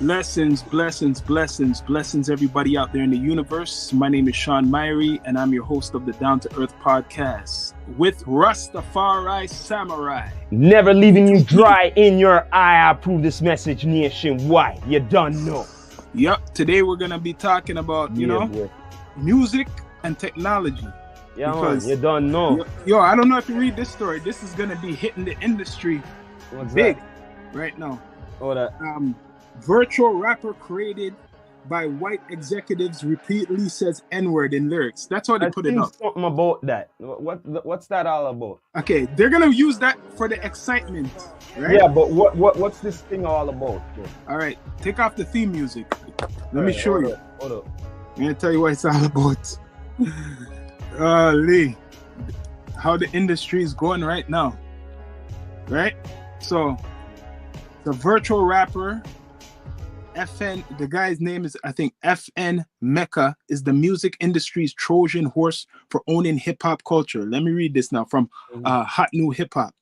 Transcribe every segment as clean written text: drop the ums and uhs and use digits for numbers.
Blessings, blessings, blessings, blessings, everybody out there in the universe. My name is Sean Myrie, and I'm your host of the Down to Earth podcast with Rastafari Samurai. Never leaving you dry in your eye. I approve this message nationwide. You don't know. Yup, today we're going to be talking about, boy. music and technology. Yeah, man, you don't know. Yo, I don't know if you read this story. This is going to be hitting the industry big right now. Oh, that. Virtual rapper created by white executives repeatedly says N-word in lyrics. That's how they put it up. Something about that. What's that all about? Okay, they're gonna use that for the excitement, right? Yeah, but what's this thing all about? Bro? All right, take off the theme music. Let me show you. Hold up. I'm gonna tell you what it's all about. Lee, how the industry is going right now, right? So, the virtual rapper. The guy's name is, I think, FN Mecca, is the music industry's Trojan horse for owning hip-hop culture. Let me read this now from Hot New Hip Hop.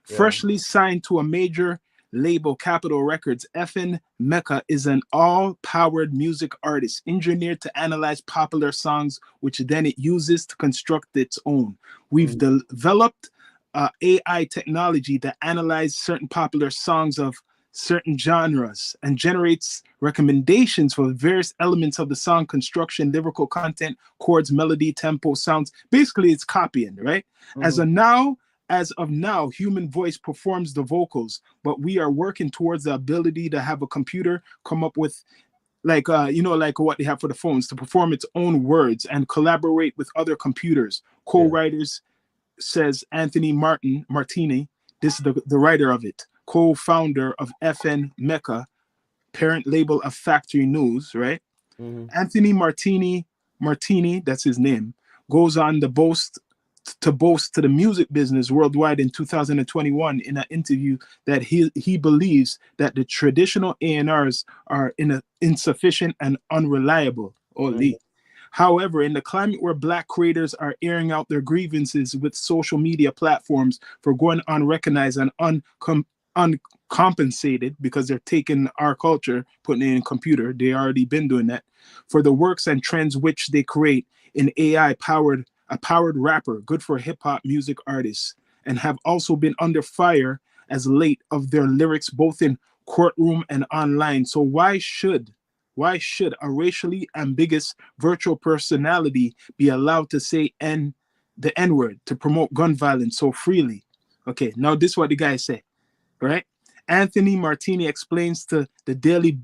Yeah. Freshly signed to a major label, Capitol Records, FN Mecca is an all-powered music artist engineered to analyze popular songs, which then it uses to construct its own. We've developed AI technology that analyzes certain popular songs of certain genres and generates recommendations for various elements of the song construction, lyrical content, chords, melody, tempo, sounds. Basically, it's copying, right? As of now, human voice performs the vocals, but we are working towards the ability to have a computer come up with like what they have for the phones to perform its own words and collaborate with other computers. Co-writers, says Anthony Martini. This is the writer of it. Co-founder of FN Mecca, parent label of Factory News, right? Anthony Martini, that's his name, goes on to boast to the music business worldwide in 2021 in an interview that he believes that the traditional A&Rs are insufficient and unreliable. However, in the climate where Black creators are airing out their grievances with social media platforms for going unrecognized and uncompensated because they're taking our culture, putting it in a computer, they already been doing that, for the works and trends which they create in a powered rapper, good for hip-hop music artists, and have also been under fire as late of their lyrics both in courtroom and online. So why should a racially ambiguous virtual personality be allowed to say the N-word to promote gun violence so freely? Okay, now this is what the guy said, right? Anthony Martini explains to the Daily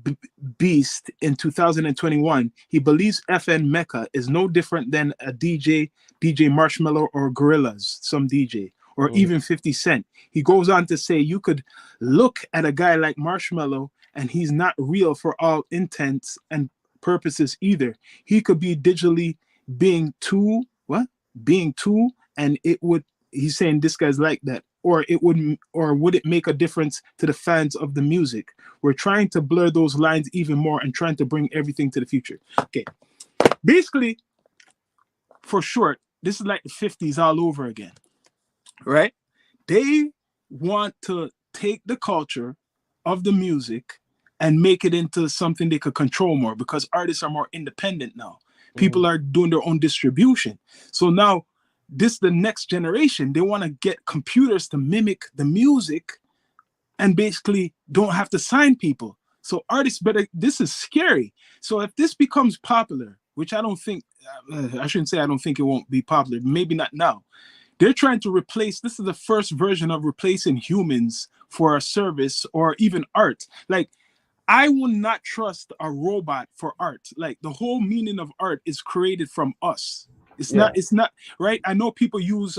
Beast in 2021, he believes FN Mecca is no different than a DJ Marshmello or Gorillaz, some DJ, or even 50 Cent. He goes on to say, you could look at a guy like Marshmello and he's not real for all intents and purposes either. He could be digitally being two, and it would, he's saying this guy's like that. Or would it make a difference to the fans of the music? We're trying to blur those lines even more and trying to bring everything to the future. Okay. Basically, for short, this is like the 50s all over again, right? They want to take the culture of the music and make it into something they could control more because artists are more independent now. People are doing their own distribution. So now, this is the next generation. They want to get computers to mimic the music and basically don't have to sign people. So artists this is scary. So if this becomes popular, which I don't think, I shouldn't say I don't think it won't be popular, maybe not now. They're trying to replace, this is the first version of replacing humans for a service or even art. Like, I will not trust a robot for art. Like, the whole meaning of art is created from us. It's not right. I know people use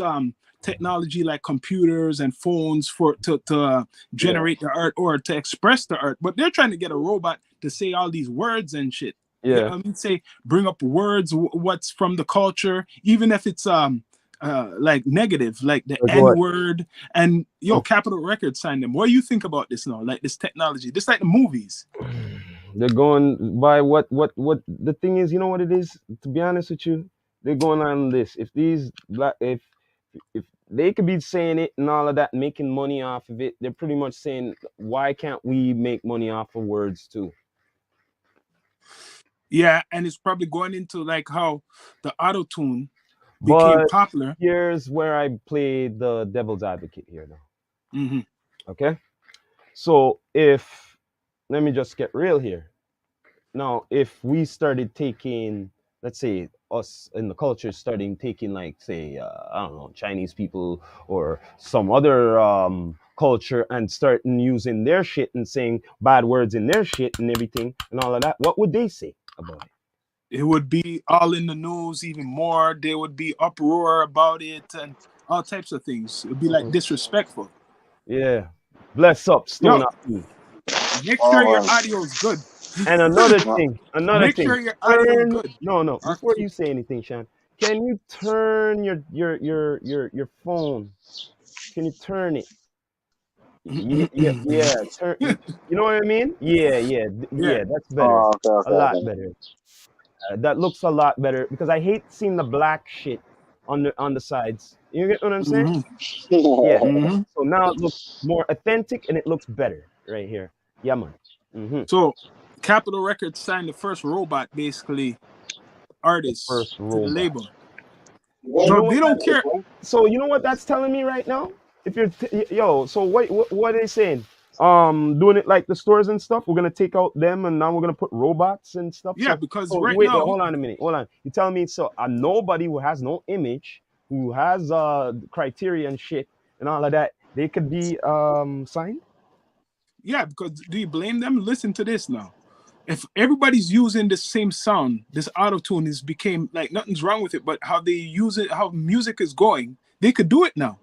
technology like computers and phones to generate the art or to express the art, but they're trying to get a robot to say all these words and shit. I mean, say bring up words, what's from the culture, even if it's like negative, like the N-word, and Capitol Records signed them. What do you think about this now? Like this technology, this like the movies. They're going by what the thing is. You know what it is? To be honest with you, they're going on this. If they could be saying it and all of that, making money off of it, they're pretty much saying, why can't we make money off of words too? Yeah, and it's probably going into like how the auto tune became But popular. here's where I play the devil's advocate here now. Hmm. Okay? So if let me just get real here. Now, if we started taking, let's say, us in the culture starting taking, like, say, I don't know, Chinese people or some other culture and starting using their shit and saying bad words in their shit and everything and all of that, what would they say about it? It would be all in the news even more. There would be uproar about it and all types of things. It would be like Mhm. disrespectful. Yeah. Bless up, Yo, Stone Up. make sure your Oh, audio is good. And well, another Make thing. sure your audio is Turn good. no. Or Before you say anything, Sean, can you turn your phone? Can you turn it? Yeah. Turn. You know what I mean? yeah. Yeah. That's better. oh, okay, A okay, lot okay. better. That looks a lot better because I hate seeing the black shit on the sides. You get what I'm saying? Hmm. Yeah. Hmm. So now it looks more authentic and it looks better right here. Yeah, man. Hmm. So, Capitol Records signed the first robot, basically, The artist first to the robot. label. You So know they what don't that? care. So you know what that's telling me right now? If you're yo, so what are they saying? Doing it like the stores and stuff. We're gonna take out them, and now we're gonna put robots and stuff. Yeah, So because so right wait, now, hold on a minute, hold on. You telling me so nobody who has no image, who has criteria and shit and all of that, they could be signed? yeah, because do you blame them? Listen to this now. If everybody's using the same sound, this auto tune is became like nothing's wrong with it, but how they use it, how music is going, they could do it now.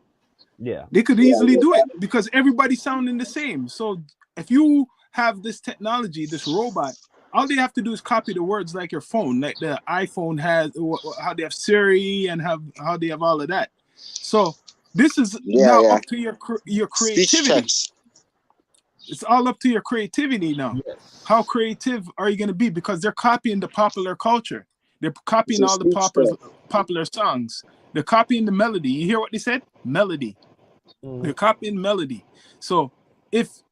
Yeah. They could easily do it because everybody's sounding the same. So if you have this technology, this robot, all they have to do is copy the words like your phone, like the iPhone has, how they have Siri and have how they have all of that. So this is Yeah, now yeah. up to your Speech creativity. text. It's all up to your creativity now. How Yes. creative are you going to be? Because they're copying the popular culture. They're It's copying a all the speech text. popular songs. They're copying the melody. You hear what they said? Melody. Hmm. They're copying melody. So if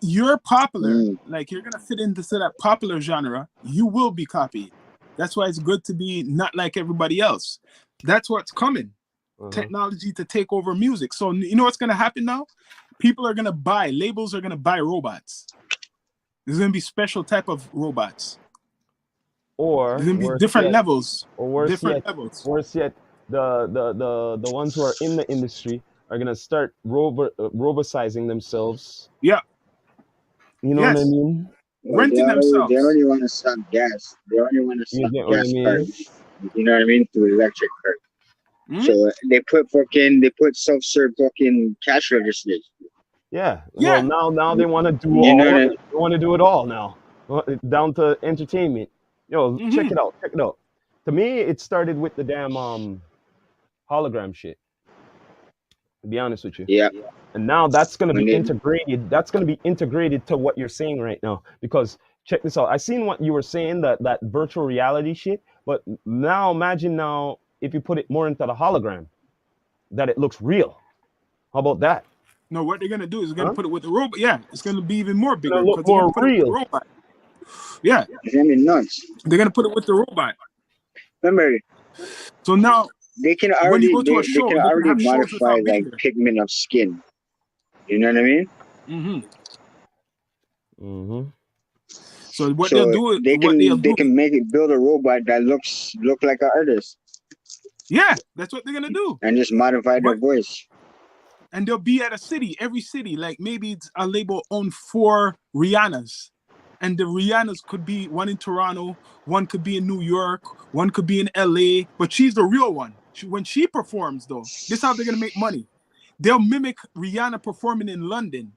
you're popular, Mm. like you're gonna fit into that popular genre, you will be copied. That's why it's good to be not like everybody else. That's what's coming. Uh-huh. Technology to take over music. So you know what's gonna happen now? People are gonna buy, labels are gonna buy robots. There's gonna be special type of robots. There's Or gonna be worse different yet, levels. or worse Different yet, levels. worse yet, the ones who are in the industry are gonna start robocizing themselves. Yeah. You know what I Yes. mean? Well, Renting they themselves. only want to suck gas. They only want to You suck get what I gas mean? cars. You know what I mean? To electric cars. Hmm? So they put self-serve fucking cash registers. Yeah. Well, Yeah. now they You want to do know all what of I it. They want to do it all now, down to entertainment. Yo, check Hmm. it out. Check it out. To me, it started with the damn hologram shit. To be honest with you. Yeah. And now that's going to When be they integrated. That's going to be integrated to what you're saying right now. Because check this out. I seen what you were saying, that virtual reality shit. But now imagine now if you put it more into the hologram, that it looks real. How about that? No, what they're gonna do is they're gonna Huh? put it with the robot. Yeah, it's gonna be even more It's gonna bigger look because they're gonna more put it with the real. robot. Yeah, It's gonna be nuts. they're gonna put it with the robot. Remember, So now, when you go to a they show, can they can already have shows modify without being like there. pigment of skin. You know what I mean? Hmm. Hmm. So what they'll So do, what they'll they do, can make it build a robot that look like an artist yeah, that's what they're gonna do. and just modify their What? voice. And they'll be at a city, every city. Like maybe it's a label owned 4 Rihannas, and the Rihannas could be one in Toronto, one could be in New York, one could be in LA, but she's the real one. When she performs, though, this is how they're gonna make money. They'll mimic Rihanna performing in London,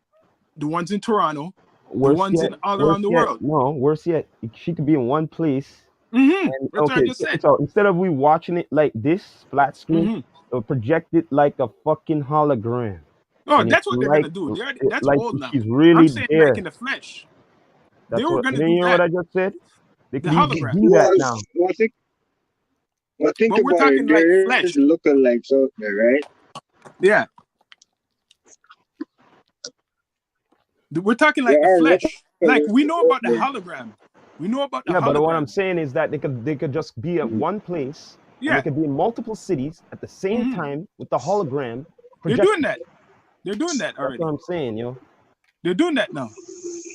the ones in Toronto, the ones in all around the world. No, worse yet, she could be in one place. And That's what I okay, just said. so instead of we watching it like this flat screen, Hmm. they'll project it like a fucking hologram, Oh, and it's that's what they're gonna do. That's like old now. she's I'm really saying like in there. the flesh. They That's were what you gonna didn't do hear what that, I just said. They the could easily hologram. do that Well, now. well, think But we're about it. talking like There is flesh. lookalikes out there, right? Yeah. We're talking There like the are flesh. Like we lookalikes know out about the there. hologram. We know about the Yeah, but what I'm hologram. saying is that they could just be at one place and they Yeah. could be in multiple cities at the same time with the hologram They're doing projecting. that. They're doing that That's what already. I'm saying, yo. They're doing that now.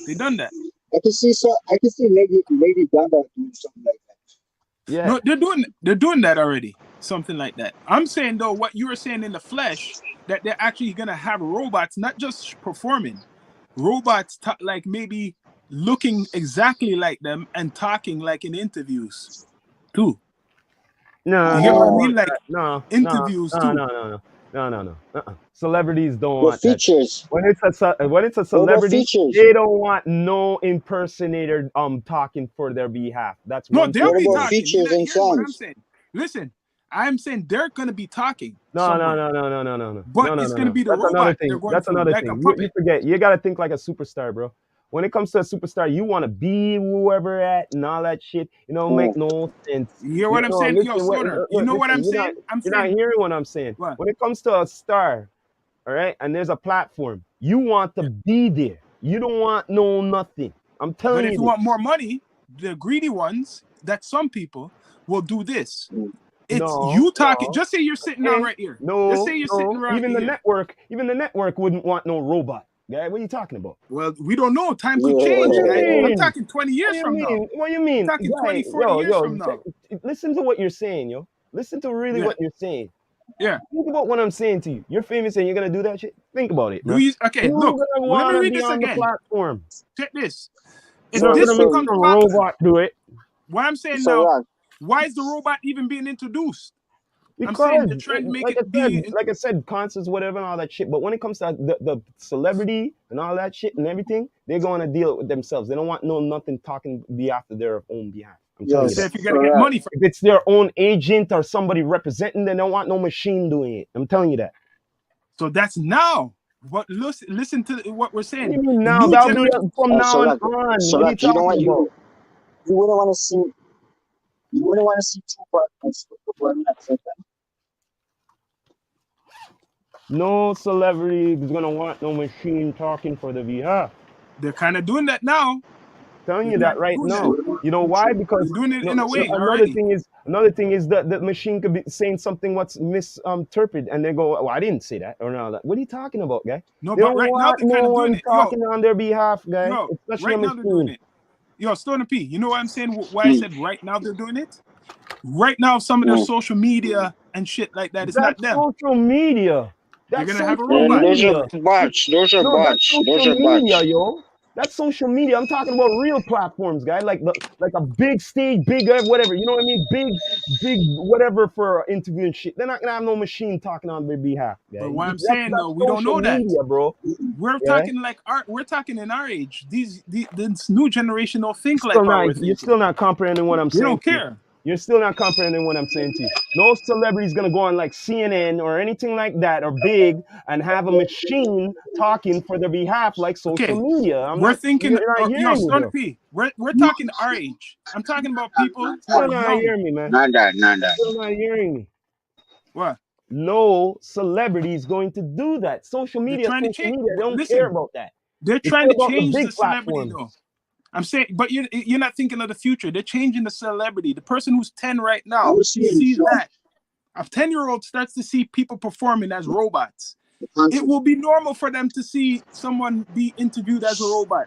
They done that. I can see Lady Gaga doing something like that. Yeah. No, they're doing that already. Something like that. I'm saying though, what you were saying in the flesh, that they're actually gonna have robots, not just performing, robots like maybe looking exactly like them and talking like in interviews too. No, You they get what I don't Uh, mean? want Like that. No, no, interviews no, too. no, no, no, no, no, no. Celebrities don't with want that shit. features. When it's a What about celebrity, features? they don't want no impersonator talking for their behalf. That's No, one they'll thing What they be about don't. talking. You're features not and hearing what I'm songs? saying. Listen, I'm saying they're gonna be talking No, no, somewhere, no, no, no, no, no, no, but no, no, it's no, gonna no. be the That's another robot they're thing. going That's through, another like a thing. You puppet. forget. You gotta think like a superstar, bro. When it comes to a superstar, you want to be whoever at and all that shit. You know, make Mm. no sense. You hear You what I'm know, saying? Yo, listen, Stoner, you look, know what listen. I'm saying? I'm You're not saying hearing what I'm saying. what? When it comes to a star, all right, and there's a platform, you want to Yeah. be there. You don't want no nothing. I'm But telling if you you this. want more money, the greedy ones, that some people will do this. Mm. It's No, you talking. no. Just say you're sitting down Okay. right here. Just No, say you're sitting no. right here. Even the network wouldn't want no robot. Guy, what are you talking about? Well, we don't know. Time could What do change, you guy. I'm Yeah. mean? talking 20 What do years you from now. mean? What do you I'm mean? talking Guy, 20, 40 years from now. listen to what you're saying, yo. Listen to really Yeah. what you're saying. Yeah. Think about what I'm saying to you. You're famous and you're gonna do that shit. Think about it, Do man. you okay, You're look. gonna Well, let me wanna read be this on the again. platform. Check this. You're If not So this gonna make so becomes some popular, robot do it what I'm saying so now, Rock. why is the robot even being introduced? I'm saying because, they're trying to make like it be. I said, concerts, whatever, and all that shit. But when it comes to the celebrity and all that shit and everything, they're gonna deal it with themselves. They don't want no nothing talking be after their own behalf. I'm Yo, telling They you say that. if you're so gonna get Rock. money from. If it's their own agent or somebody representing, they don't want no machine doing it. I'm telling you that. So that's now. But listen to what we're What do saying. you mean The now? new That'll be generation. from now So on. Rock. So What are you Rock. You don't want talking about? you wouldn't want to see you wouldn't want to see two partners performing at the same time. No celebrity is gonna want no machine talking for the behalf. They're kind of doing that now. Telling They're you that kind of right doing So that. now. what about You know why? features? They're Because doing it no, in a so way already. another thing is that the machine could be saying something what's misinterpreted, and they go, "Oh, I didn't say that," or no, that. What are you talking about, guy? No, They but don't right now want they're no kind of doing one it. talking on their behalf, guy, especially a Right now they're doing machine. it. Yo, Stoner P, you know what I'm saying? Why I Mm. said right now they're doing it? Right now, some of their Mm. social media and shit like that, it's not That's them. social media. They're That's gonna have a social And robot. those are media. bots. Those are No, that's bots. Those social are media, bots. yo. That's social media. I'm talking about real platforms, guy. Like a big stage, big whatever. You know what I mean? Big whatever for interviewing shit. They're not gonna have no machine talking on their behalf, But guy. what I'm saying though, That's we don't social know that. media, bro. We're Yeah. talking like art. We're talking in our age. This new generation don't think Still like how not. we're You're thinking. still not comprehending what I'm They saying don't to you. care. You're still not comprehending what I'm saying to you. No celebrity's gonna go on like CNN or anything like that or big and have a machine talking for their behalf like social Okay, media. we're thinking. You're not Yo, hearing me, Stoner bro. P, we're talking our age. I'm talking about people who are Still not young. hearing me, man. Not that. Not that. Still not hearing me. What? No celebrity is going to do that. Social They're media, trying to social change. media. They don't care Listen, about that. they're They trying care to about the change the big celebrity platforms. though. I'm saying, but you're not thinking of the future. They're changing the celebrity. The person who's 10 right I now, was he seeing sees some that. A 10-year-old starts to see people performing as robots. the It concert. will be normal for them to see someone be interviewed as a robot.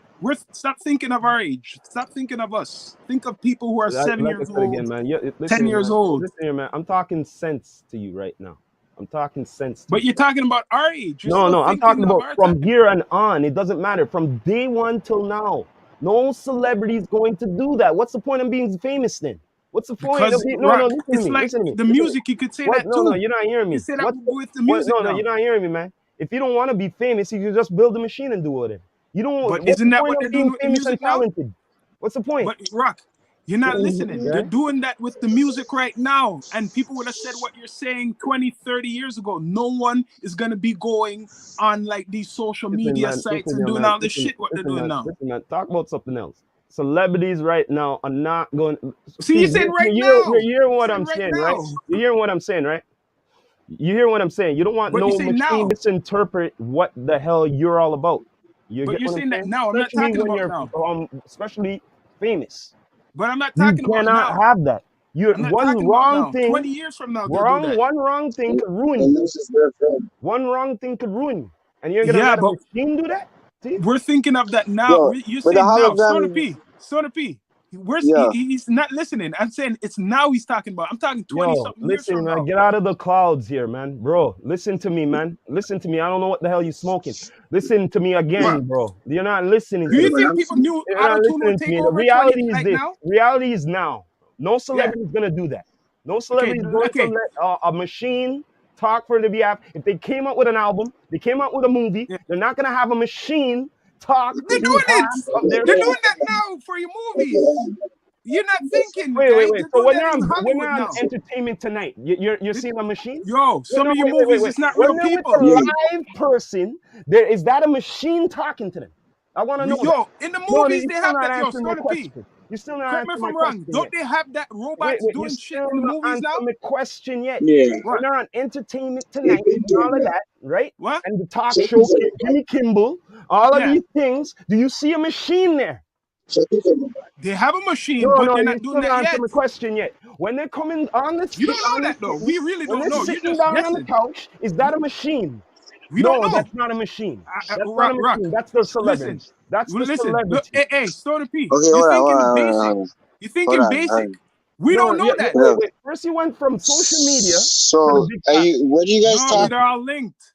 Stop thinking of our age. Stop thinking of us. Think of people who are Like, 7 like I years said again, old, man. 10 years old. Listen here, man. I'm talking sense to you right now. I'm talking sense to But you. you're talking about our age. You're No, still no. I'm talking thinking of about our from time. here and on. It doesn't matter. From day one till now. No celebrity is going to do that. What's the point of being famous then? What's the point of Because being? No, no. rock, Listen to it's me. like Listen to me. the Listen to me. music. You could say What? that No, no. too. You're not hearing You me. say that What's the, with the what? music No, no. now. You're not hearing me, man. If you don't want to be famous, you can just build a machine and do whatever. You don't. But What's isn't the that point what of they're doing being with the famous and music now? talented? What's the point? But rock, you're not listening. They're Yeah. doing that with the music right now. And people would have said what you're saying 20, 30 years ago. No one is going to be going on like these social Listen, media man. sites Listen, and yeah, doing man. all this Listen, shit what they're listen, doing man. now. Listen, man. Talk about something else. Celebrities right now are not going. See, you See, said right you're now. hearing You what said I'm right saying, right? now. You're hearing what I'm saying, right? You hear what I'm saying? You don't want But you no say machine now. misinterpret what the hell you're all about. You But get you're what I'm saying that saying? now. I'm not Especially talking when about you're now. especially famous. But I'm not You talking about cannot now. have that. You're I'm not one talking about wrong now. thing. 20 years from now, they'll do that. One wrong thing could ruin And you. this is their thing. One wrong thing could ruin you. And you're gonna Yeah, let a but machine do that to you? we're thinking of that now. Yo, You're but the saying now, Stoner hologram, P. Stoner P. yeah. He's not listening. I'm saying it's now he's talking about. I'm talking 20 Yo, something years listen, from man, now. get out of the clouds here, man. Bro, listen to me, man. Listen to me. I don't know what the hell you're smoking. Listen to me What? again, bro. You're not listening Do to you me. think people knew You're auto not tune would listening to take me. The over 20 reality is like this. now? Reality is now. No Yeah. celebrity is gonna do that. No Okay. celebrity is going to Okay. let a machine talk for the behalf. If they came out with an album, they came out with a movie, Yeah. they're not gonna have a machine talk They're on doing it. behalf of their They're people. doing that now for your movies. You're not thinking, Wait, wait, okay? wait. They're So doing that in when Hollywood they're on now. Entertainment Tonight, you're It- seeing a machine? Yo, Wait, some no, of your wait, wait, wait, movies, wait. it's not real When they're with people. the Yeah. live person, there is that a machine talking to them? I want to know that. Yo, in the No, movies, you're they still have not that. Yo, answering my Stoner P. question. You're still not Correct me if answering my I'm wrong. question Don't yet. they have that Wait, robots wait, you're doing shit still in the not movies now? answering my question yet. Yeah. What? When they're on Entertainment Yeah, Tonight they and doing all of that. that, right? What? And the talk Check show, this out. Jimmy Kimball, all of Yeah. these things, do you see a machine there? Check this out. They have a machine, No, but no, they're you not doing still that not yet. answering my question yet. When they're coming on the You don't know on the that though. scene, We really when don't they're know. You're sitting just down on the guessing. couch, is that a machine? We don't No, know. that's not a machine. That's not Rock, a rock. machine. That's the celebrity. Listen, That's the listen. Look, celebrity. hey, Stoner P. Okay, You're hold on, hold thinking on, hold basic. on, You're hold thinking on, hold basic. on. We No, don't know yeah, that. wait, Yeah. wait. First, you went from social media to the So, big are fat. you? What are you guys No, talking? they're all linked.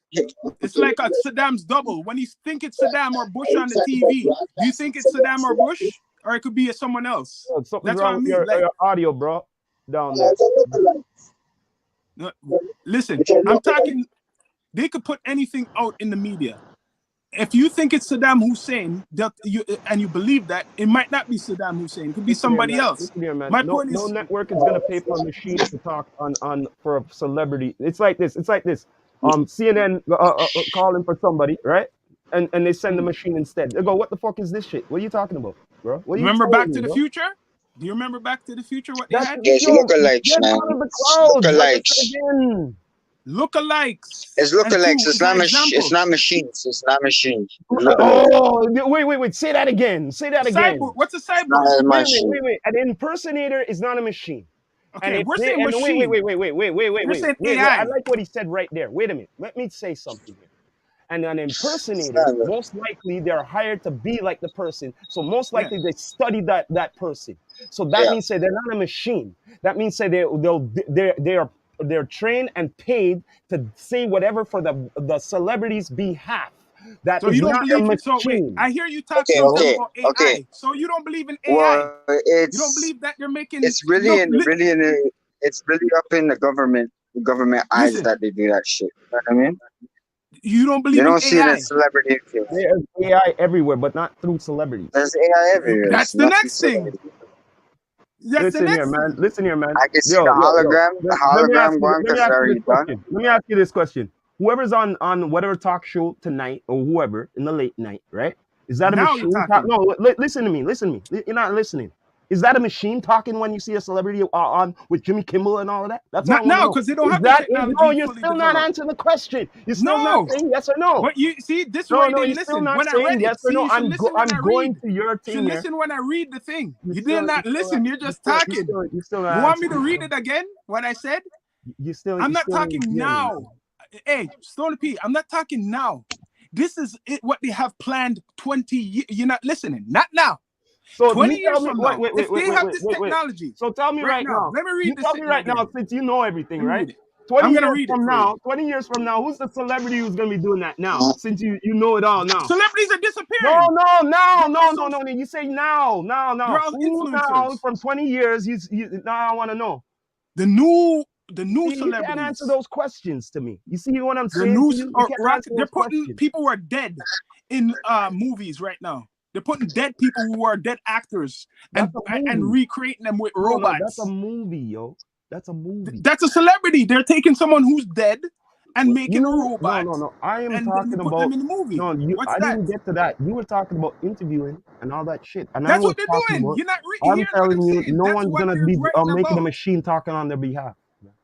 It's like a Saddam's double. When you think it's Saddam or Bush on the TV, do you think it's Saddam or Bush, or it could be someone else? Oh, something's That's what wrong I with mean. Like, your audio, bro, down there. no, listen, I'm talking. They could put anything out in the media. If you think it's Saddam Hussein, and you believe that, it might not be Saddam Hussein. It could be Listen here, somebody man. else. Listen here, man. My No, point no is, network is gonna pay for a machine to talk on for a celebrity. It's like this. It's like this. CNN calling for somebody, right? And they send the machine instead. They go, "What the fuck is this shit? What are you talking about, bro? What are you remember telling Back to me, the bro?" Future? Do you remember Back to the Future? What they That's had? It's yo, lookalikes, get man. out of the It's clouds. Like I said lookalikes. again. Lookalikes. It's And lookalikes. two It's is an not It's example. not machines. It's not machines. It's lookalikes. Oh, wait. Say that again. Say that Cyborg. again. What's a It's not cyborg? a machine. Wait. An impersonator is not a machine. And Okay, if we're they saying and machine. You're saying wait. I AI. like what he said right there. Wait a minute. Let me say something here. And an It's impersonator, not. most likely they're hired to be like the person. So most Yeah. likely they study that person. So that Yeah. means that they're not a machine. That means that they're trained and paid to say whatever for the celebrity's behalf. That So is you don't not a believe. So wait, machine. I hear you talk Okay. sometimes Okay. about Okay. AI. So you don't believe in AI. Well, You don't believe that they're making. it's really Look, it's really up in the government eyes listen. that they do that shit. You know what I mean? You don't They believe in don't see it in AI. celebrity fields. There's AI everywhere, but not through celebrities. There's AI everywhere. That's It's the not through next thing. celebrity. That's the Listen here, next man. thing. Listen here, man. I can see Yo, the yo, yo. hologram, the Let me ask hologram you. one Let me because it's ask you this already done. question. Let me ask you this question. Whoever's on whatever talk show tonight or whoever in the late night, right? Is that a Now you're machine? talking. No, listen to me. Listen to me. You're not listening. Is that a machine talking when you see a celebrity on with Jimmy Kimmel and all of that? That's all I Not want to now, know. because they don't Is have the that no? technology You're fully still not developed. answering the question. You're still not No. saying yes or no. But you see, this is No, why you no, didn't you're still listen. not When I read saying it, yes or see, no. you should listen when I I'm read. going to your You should thing here. listen when I read the thing. You You did still, not listen. You're just talking. you still You not want me to answering. read it again? What I said? You I'm not still talking ain't hearing me. now. Hey, Stone P, I'm not talking now. This is it, what they have planned 20 years. You're not listening. Not now. So 20 you tell years me, from now. If they have this wait. technology So tell me right right now, now. let me read You this tell me thing right now, again. since you know everything, Let me right? read it. 20 I'm going to years read it from for you. now, 20 years from now, who's the celebrity who's gonna be doing that now? Since you know it all now. Celebrities are disappearing. No. You say now. They're all Who now influencers. from 20 years? Now I want to know. The new See, you can't answer celebrities. those questions to me. You see what I'm The saying new to you? You can't rock. answer They're those putting questions. people who are dead in movies right now. They're putting dead people who are dead actors That's and a and movie. recreating them with No, that's a robots. movie, yo. That's a movie. That's a celebrity. They're taking someone who's dead and making a You robot, no. I am and then they talking put them about in the movie. no. You. What's I that? didn't get to that. You were talking about interviewing and all that shit, and I That's was what they're talking doing. about. You're not I'm hearing what I'm telling you, saying. no That's one's what gonna they're be writing making a about. machine talking on their behalf.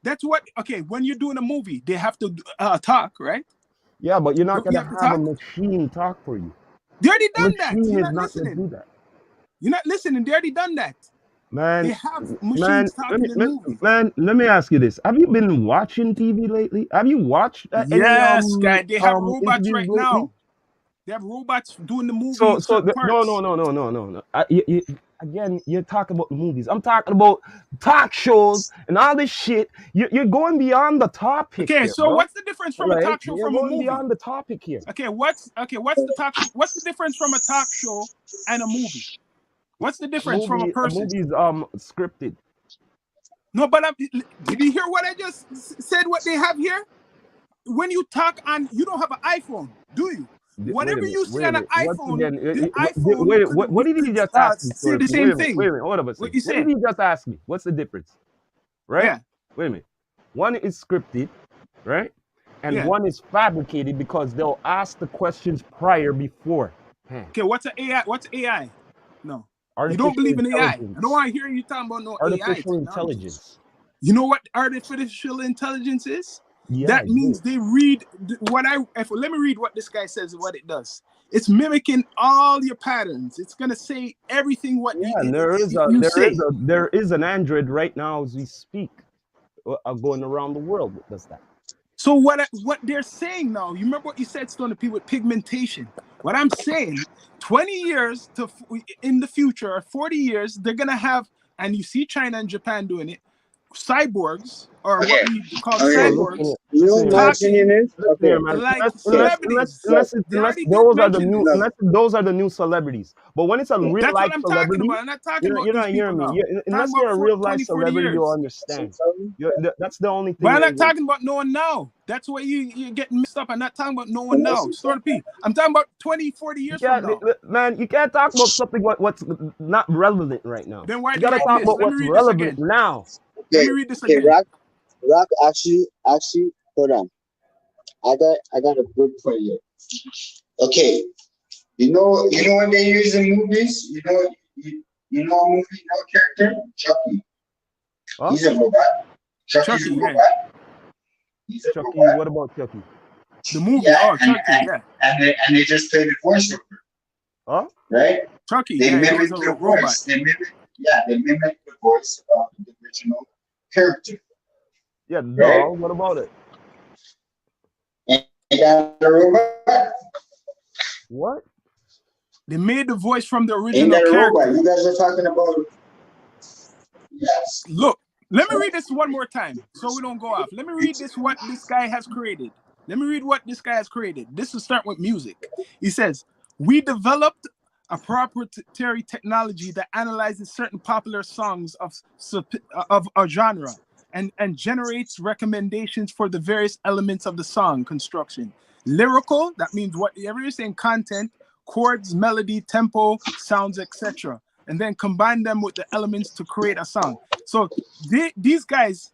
That's what. Okay, when you're doing a movie, they have to talk, right? Yeah, but you're not Don't you gonna have to have a talk? machine talk for you. They already A done that. machine You're is not not gonna listening. do that. You're not listening. They already done that. Man, They have man, machines talking in movies. let me ask you this. Have you been watching TV lately? Have you watched any Yes, guy. They have robots interviews right lately? now. They have robots doing the movie So in certain no, parts. no. Again, you're talking about the movies. I'm talking about talk shows and all this shit. You're going beyond the topic Okay, here, so bro. what's the difference from a Right? talk show You're from a going movie? beyond the topic here. Okay, what's the talk show? What's the difference from a talk show and a movie? What's the difference from a A person? movie's scripted. No, but did you hear what I just said? What they have here? When you talk on, you don't have an iPhone, do you? Wait a Whatever minute. you see Wait a on an minute. Once iPhone, again, the iPhone wait. could What did he just ask me, say the Stormy? same thing. Wait a minute. Hold up a What second. you What did say? he just ask me? What's the difference? Right? Yeah, Wait a minute. One is scripted, right? And yeah. one is fabricated because they'll ask the questions before. Okay, what's an AI? What's AI? No, you don't Artificial believe in AI. I intelligence. don't want to hear you talking about no AI Artificial technology. intelligence. You know what artificial intelligence is? Yeah. That means they read what let me read what this guy says, what it does. It's mimicking all your patterns. It's gonna say everything what Yeah, and you say. there is an Android right now as we speak, going around the world that does that. So what they're saying now, you remember what you said, Stone, people with pigmentation. What I'm saying, 20 years in the future, or 40 years, they're gonna have, and you see China and Japan doing it, cyborgs, or what we call cyborgs, You know my opinion is okay. Man. like celebrities. They already did mention this. Unless those are the new celebrities. But when it's a real That's life what I'm talking celebrity, about. I'm not talking about you're these not people hearing me. now. I'm Unless talking you're a about real life 20, 40 celebrity, you'll years. understand. That's the only But thing. I'm not talking about no one now. That's why you're getting mixed up. I'm not talking about no one now. Store P. I'm talking about 20, 40 years from now. Man, you can't talk about something what's not relevant right now. Then why You they gotta like talk this? about Let me what's read this relevant again. now. Let me read this Okay, again. Rock, actually, hold on. I got a good for you. Okay, you know when they use in movies, you know a movie, no character, Chucky. Huh? He's a robot. Chucky's a Chucky, robot. yeah. He's a Chucky, robot. what about Chucky? The movie, Yeah, Chucky, yeah. and they just played the voiceover, Huh? right? Chucky, They yeah, it mimic was a the robot. voice. They mimic the voice of the original character. Yeah, Right? dog. What about it? And that a robot? What? They made the voice from the Ain't original that a character. robot? You guys are talking about. Yes. Look, let me read this one more time so we don't go off. Let me read what this guy has created. This will start with music. He says, we developed a proprietary technology that analyzes certain popular songs of a genre and generates recommendations for the various elements of the song construction. Lyrical, that means whatever you're saying, content, chords, melody, tempo, sounds, etc. And then combine them with the elements to create a song. So these guys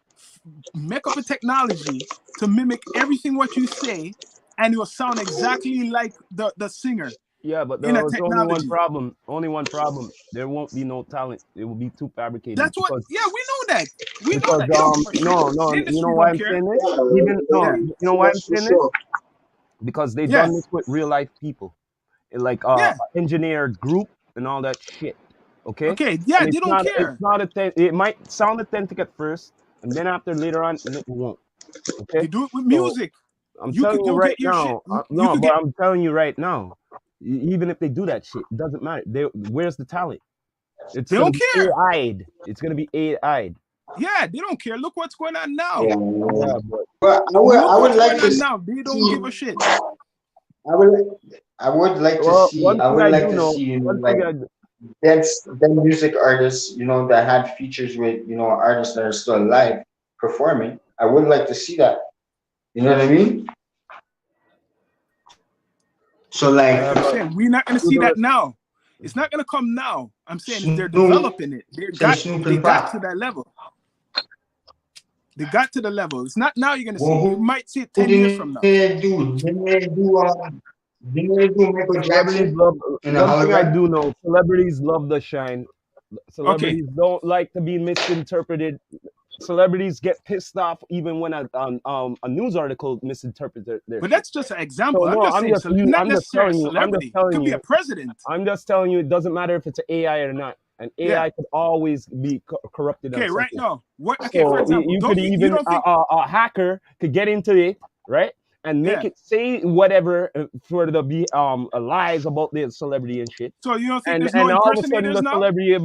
make up a technology to mimic everything what you say, and it will sound exactly like the singer. Yeah, but In a there's only one technology. problem. Only one problem. There won't be no talent. It will be too fabricated. That's what. Yeah, we know that. We know that. They don't give a shit. No. The You industry know why don't I'm care. saying this? You know why I'm saying this? Because they Yeah. done this with real life people, like Yeah. engineered group and all that shit. Okay. Okay. Yeah, And they don't care. It's not it might sound authentic at first, and then after later on, it won't. Okay. They do it with So, music. I'm telling you You'll right get your shit. now. I'm telling you right now. Even if they do that shit, it doesn't matter. Where's the talent? It's They gonna don't be care. AI'd. It's gonna be AI'd. Yeah, they don't care. Look what's going on now. Yeah, But I would like to now. They don't give a shit. I would like to see. One I thing would I like do to know. see, One like thing I do. that's the music artists, that had features with, artists that are still alive performing. I would like to see that. You know what I mean? So like Yeah, I'm but saying we're not gonna see that now. It's not gonna come now. I'm saying if they're developing it. They got to that level. They got to the level. It's not now you're gonna see. You might see it 10 years from now. Didn't they do Michael celebrities Jackson love. in a One thing I hologram? do know: celebrities love the shine. Okay. Celebrities don't like to be misinterpreted. Celebrities get pissed off even when a news article misinterprets their But shit. that's just an example. So I'm no, just saying, not I'm just necessarily telling a you. I'm just celebrity. telling Could be you. a president. I'm just telling you. It doesn't matter if it's an AI or not. and Yeah. AI could always be corrupted and Okay, right something. now. What okay, for So example, you don't could you even don't think a hacker could get into it, right, and make yeah. it say whatever for the be lies about the celebrity and shit. So you don't think And there's no all of a sudden impersonators the now? celebrity,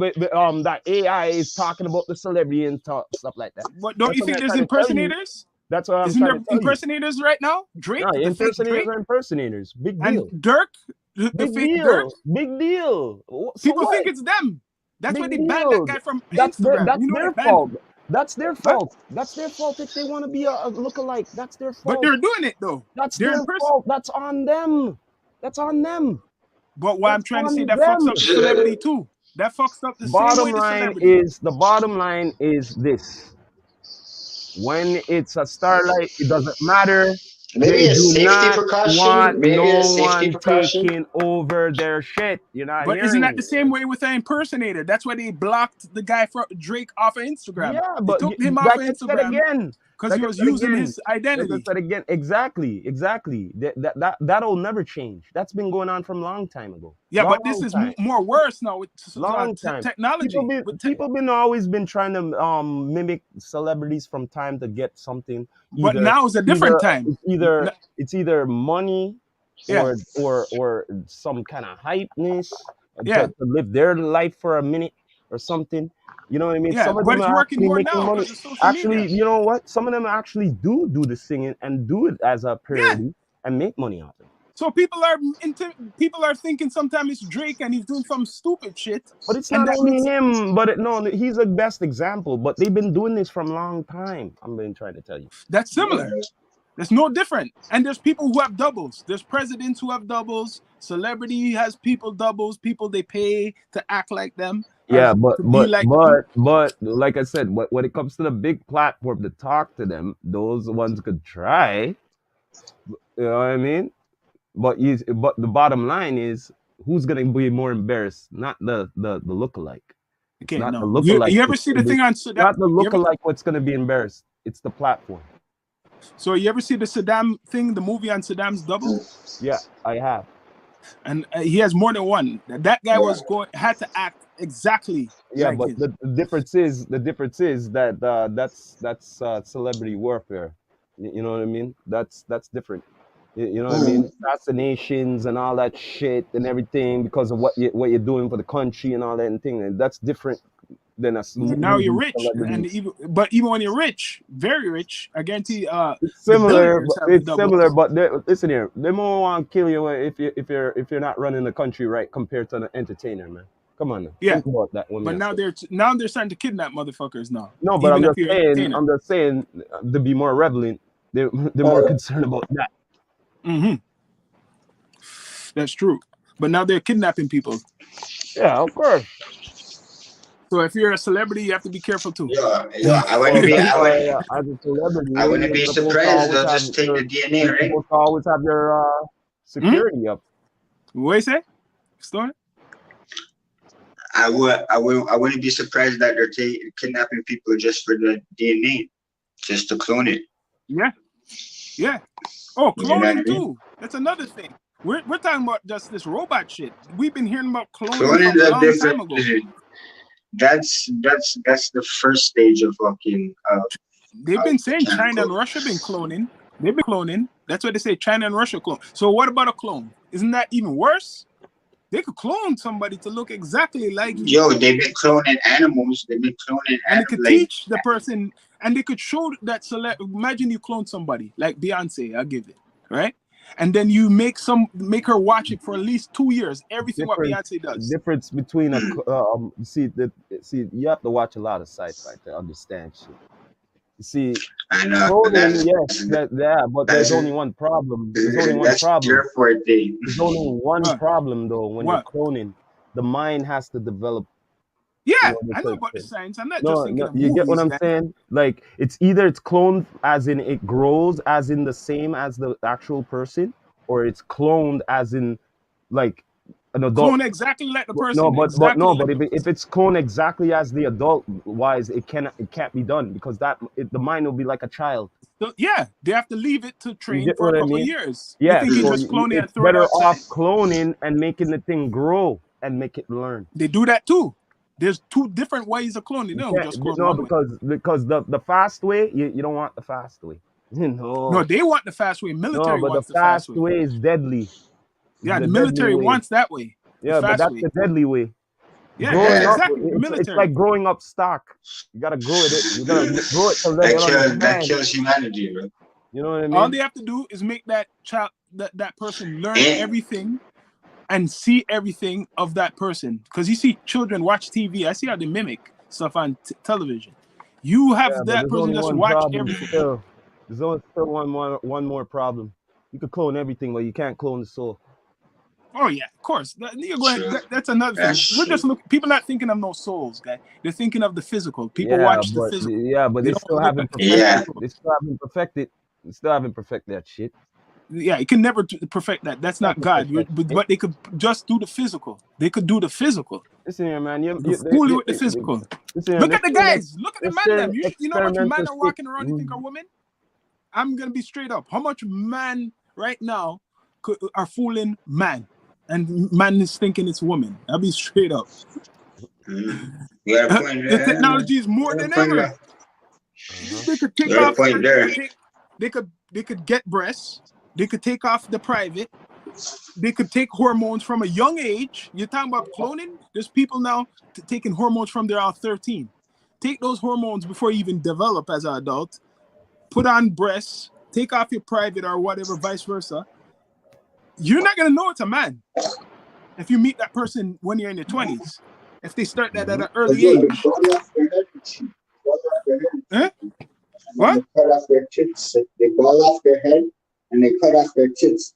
that AI is talking about the celebrity and stuff like that. But don't That's you what think I'm there's trying to tell you. impersonators? That's what I'm Isn't trying there to tell you. impersonators right now? No, Drake, the fake impersonators Drake, are impersonators. Big and deal. Dirk, the Big fake Dirk. deal. Big deal. So People think what? it's them. That's why Big they banned that deal. guy from That's their Instagram. that's You know they their banned fault. him. That's their Huh? fault. That's their fault if they want to be a lookalike. That's their But fault. they're doing it though. That's They're their in person. fault. That's on them. That's on them. But what I'm That's trying to say, on that fucks them. up the celebrity too. That fucks up the same way the celebrity. The bottom line is this. When it's a starlight, it doesn't matter. Maybe They a do safety not precaution. want Maybe a no safety one precaution. taking over their shit. You're not But isn't hearing that me. the same way with an impersonator? That's why they blocked the guy from Drake off of Instagram. Yeah, They but took him off like of I said Instagram again, because he like I was said using again, his identity. exactly. That'll never change. That's been going on from long time ago. Yeah, but this Long is time. more worse now with Long time. technology. People been always been trying to mimic celebrities from time to get something. But now is a different time. It's either money Yeah, or some kind of hypeness yeah, to live their life for a minute or something. You know what I mean? yeah. Some of But them it's are working actually more making now money. because of social Actually, media. you know what? Some of them actually do the singing and do it as a Yeah. parody and make money off it. So people are thinking sometimes it's Drake and he's doing some stupid shit, But it's and not that only means him. No, he's the best example. But they've been doing this from a long time. I'm been trying to tell you. that's similar. That's no different. And there's people who have doubles. There's presidents who have doubles. Celebrity has people doubles. People they pay to act like them. Yeah, To be like them. but like I said, when it comes to the big platform to talk to them, those ones could try. You know what I mean? But the bottom line is, who's gonna be more embarrassed? Not the lookalike. It's Okay, not the no. lookalike. You ever see the thing on Saddam? Not the lookalike. What's gonna be embarrassed? It's the platform. So you ever see the Saddam thing, the movie on Saddam's double? Yeah, I have. And he has more than one. That guy had to act exactly like but him. the difference is that that's celebrity warfare. You know what I mean? That's different. You know what I mean? Assassinations and all that shit and everything because of what you're doing for the country and all that and thing. And that's different than a Now you're rich, celebrity. but even when you're rich, very rich, I guarantee it's similar. But listen here, they more want to kill you if you're not running the country right compared to an entertainer, man. Come on, now. Yeah. Think about that. But now they're starting to kidnap motherfuckers now. No, but I'm just saying to be more relevant. They're more concerned about that. Mm-hmm. That's true. But now they're kidnapping people. Yeah, of course. So if you're a celebrity, you have to be careful too. Yeah. I wouldn't be. As a celebrity, I wouldn't be surprised. They'll just take the DNA, right? You always have your security up. What you say? Story? I wouldn't be surprised that they're kidnapping people just for the DNA, just to clone it. Yeah. Yeah. Oh, cloning too. That's another thing. We're talking about just this robot shit. We've been hearing about cloning from a long time ago. That's the first stage of fucking. They've been saying China and Russia been cloning. They've been cloning. That's why they say China and Russia clone. So what about a clone? Isn't that even worse? They could clone somebody to look exactly like you. Yo, they've been cloning animals. They've been cloning and they could teach the person, and they could show that imagine you clone somebody like Beyonce, I'll give it, right? And then you make her watch it for at least 2 years, everything what Beyonce does. Difference between see you have to watch a lot of sci-fi to understand shit. You see, I know, cloning, but there's only one problem. There's only one problem. There's only one problem though. When you're cloning, the mind has to develop. Yeah, I know about the science. I'm not just thinking of movies. You get what I'm saying? Like it's either it's cloned as in it grows as in the same as the actual person, or it's cloned as in like an adult. Clone exactly like the person. If it's cloned exactly as the adult wise, it can't be done because the mind will be like a child. So, yeah, they have to leave it to train for a couple of years. Yeah, it's better off cloning and making the thing grow and make it learn. They do that too. There's two different ways of cloning. You You don't can't, just clone no, one way. because the fast way, you don't want the fast way. No, No, they want the fast way. no, Military but the wants the fast fast way. way is deadly. It's Yeah, the the deadly military way. wants that way, the Yeah, but fast that's way. the deadly way. Yeah, that's Growing up, Yeah, exactly the it's military. like growing up stock. You gotta grow it. You gotta grow it till then that you kills understand. humanity, bro. You know what I All mean? they have to do is make that child, that person learn And everything and see everything of that person. Because you see children watch TV. I see how they mimic stuff on television. You Yeah, have but that there's person only just one watch problem everything. still. There's only still one more problem. You could clone everything, but you can't clone the soul. Oh yeah, of course. You're going. true. That's another That's thing. We're true. just looking. People not thinking of no souls, guy. They're thinking of the physical. People Yeah, watch the physical. but They they don't still look haven't at perfected. Yeah, intellectual. They still haven't perfected. They still haven't perfected that shit. Yeah, you can never perfect that. That's not Haven't God. perfected it. But they could just do the physical. They could do the physical. Listen here, man. They could fool you with the physical. Listen here. Look at the guys. Look at the There's man. certain Them. You know how much experimental men are shit. walking around. You think are women? I'm gonna be straight up. How much man right now are fooling man, and man is thinking it's woman? I'll be straight up. you got a point The there. technology is more You got a than point ever. there. They could You take got a off. point there. They could get breasts. They could take off the private. They could take hormones from a young age. You're talking about cloning. There's people now taking hormones from they're 13. Take those hormones before you even develop as an adult. Put on breasts. Take off your private or whatever, vice versa. You're not gonna know it's a man if you meet that person when you're in your 20s. If they start that at an early age. Huh? And What? they cut off their tits. They ball off their head and they cut off their tits.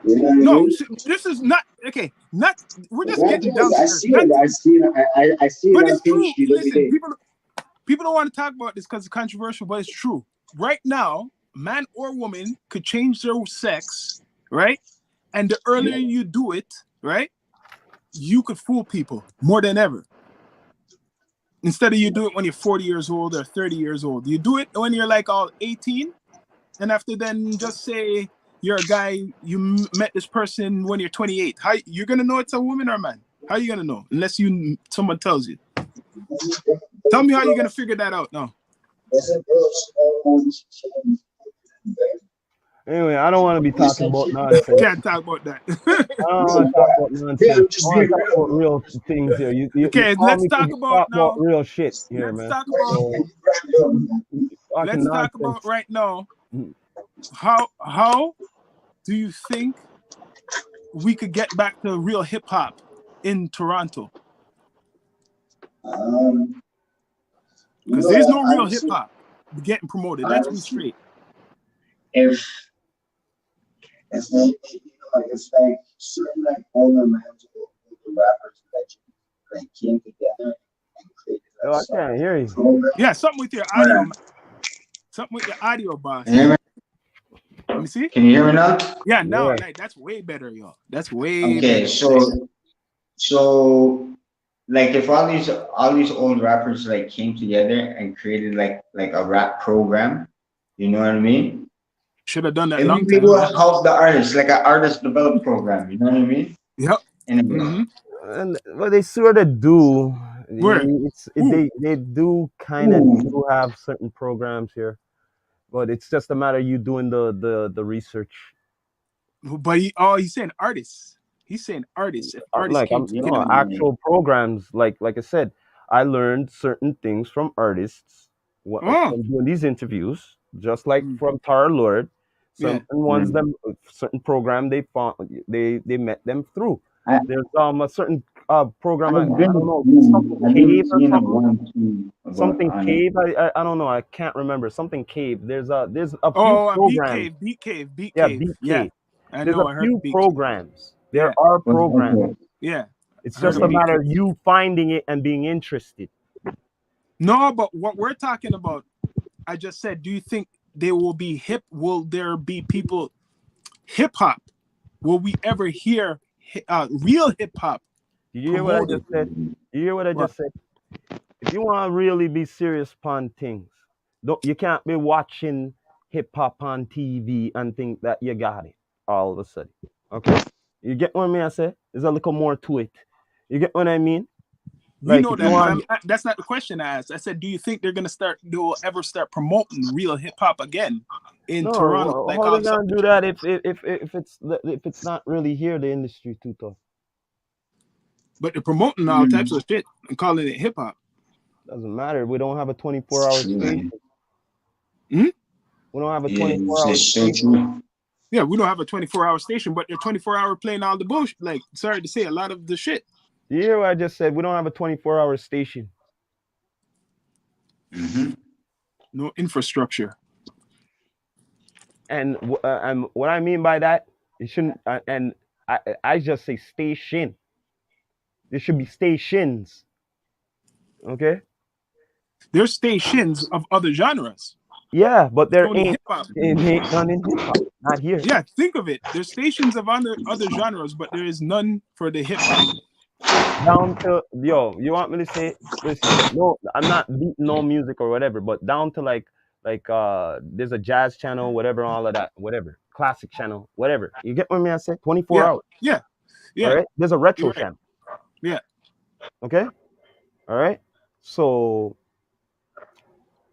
You know what I No, mean? this is not okay. Not we're just That getting is, down to I earth. see it. I see it But on it's Page true. Street every Listen, day. people don't want to talk about this because it's controversial, but it's true. Right now, man or woman could change their sex, right? And the earlier you do it, right, you could fool people more than ever. Instead of you do it when you're 40 years old or 30 years old. You do it when you're like all 18, and after then just say you're a guy, you met this person when you're 28. How you're gonna know it's a woman or a man? How you gonna know? Unless someone tells you. Tell me how you're gonna figure that out now. Anyway, I don't want to be talking about nonsense. Can't talk about that. I don't want to talk about Yeah, nonsense. I'm I just want being to talk about real. real things here. You Okay, call let's me talk to about talk about now. real shit here, Let's man. talk about So, talking let's talk about nonsense. right now. How do you think we could get back to real hip hop in Toronto? Because there's no real hip hop getting promoted. Let's be straight. If it's like, it's like certain like older rappers that like came together and created Oh, I can't hear you. program. Yeah, something with your audio. Something with your audio, boss. Can you hear me? Let me see. Can you hear me now? Yeah, now Yeah. like that's way better, yo. That's way Okay, better. so like if all these old rappers like came together and created like a rap program, you know what I mean? Should have done that It long really time will ago. help the artists, like an artist develop program, you know what I mean? Yep. Anyway, Mm-hmm. And well, they sort of do. Where? Who? They do kind of Ooh. do have certain programs here, but it's just a matter of you doing the research. But he's saying artists. He's saying artists. If artists Like came together. actual programs. Like I said, I learned certain things from artists Oh. from doing these interviews, just like Mm. from Tara Lord. Yeah. Certain ones them certain program they found they met them through. I, There's a certain program I I've been don't know something seeing cave or something. one too about Something on it. cave. I don't know. I can't remember. Something cave. There's a few Beat programs. Cave. Yeah, Beat Yeah. Cave. I There's know. a I heard few Beat Cave. programs. There Yeah. are But, programs. okay. Yeah. It's Heard just of a Beat matter of Cave. you finding it and being interested. No, but what we're talking about, I just said, do you think there will be will there be people hip hop? Will we ever hear real hip hop Did you hear what I promoted? just said? You hear what I What? just said? If you want to really be serious upon things, you can't be watching hip hop on TV and think that you got it all of a sudden. Okay? You get what I mean? I say there's a little more to it. You get what I mean? We Like know if you that, but want, that's not the question I asked. I said, do you think they'll ever start promoting real hip hop again in no, Toronto, like how all they this other gonna do shit? that if it's not really here? The industry too tough. But they're promoting all types of shit and calling it hip hop. Doesn't matter. We don't have a 24-hour True, station. man. Hmm? We don't have a Yeah, 24-hour it's so station. true. Yeah, we don't have a 24-hour station, but they're 24-hour playing all the bullshit. Like, sorry to say, a lot of the shit. You hear what I just said? We don't have a 24-hour station. Mm-hmm. No infrastructure. And what I mean by that, it shouldn't. And I just say station. There should be stations. Okay. There's stations of other genres. Yeah, but there Only ain't hip hop. it ain't none in hip hop. Not here. Yeah, think of it. There's stations of other genres, but there is none for the hip hop. Down to you want me to say? Listen, no, I'm not beating no music or whatever, but down to there's a jazz channel, whatever, all of that, whatever, classic channel, whatever. You get what I mean? I say 24 Yeah, hours. yeah, All yeah. right. There's a You're retro right. channel. Yeah. Okay. All right. So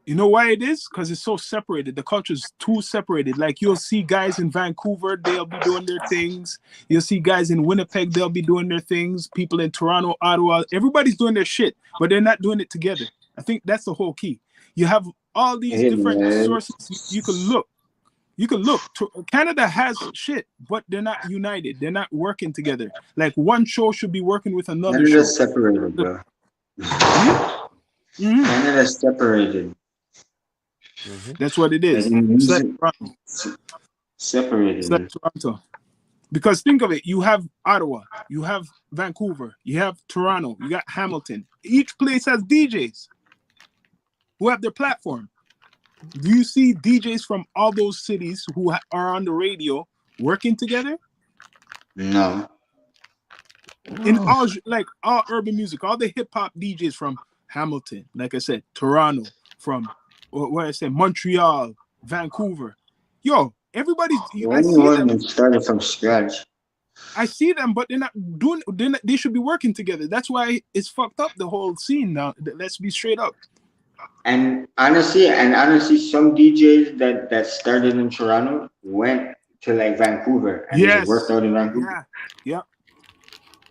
You know why it is? Because it's so separated. The culture's too separated. Like you'll see guys in Vancouver, they'll be doing their things. You'll see guys in Winnipeg, they'll be doing their things. People in Toronto, Ottawa, everybody's doing their shit, but they're not doing it together. I think that's the whole key. You have all these Hey, different man. sources you can look. You can look. Canada has shit, but they're not united. They're not working together. Like one show should be working with another show. Canada's separated, bro. Mm-hmm. Canada's separated. That's what it Like is. in It's like music, Toronto. separated, It's like man. Toronto. Because think of it, you have Ottawa, you have Vancouver, you have Toronto, you got Hamilton. Each place has DJs who have their platform. Do you see DJs from all those cities who are on the radio working together? No. In all urban music, all the hip hop DJs from Hamilton, like I said, Toronto, from where I said Montreal, Vancouver. Yo, everybody's. The I only see one them. that started from scratch. I see them, but they're not doing. They should be working together. That's why it's fucked up, the whole scene now. Let's be straight up. And honestly, some DJs that started in Toronto went to like Vancouver and just worked Yes. out in Vancouver. Yeah.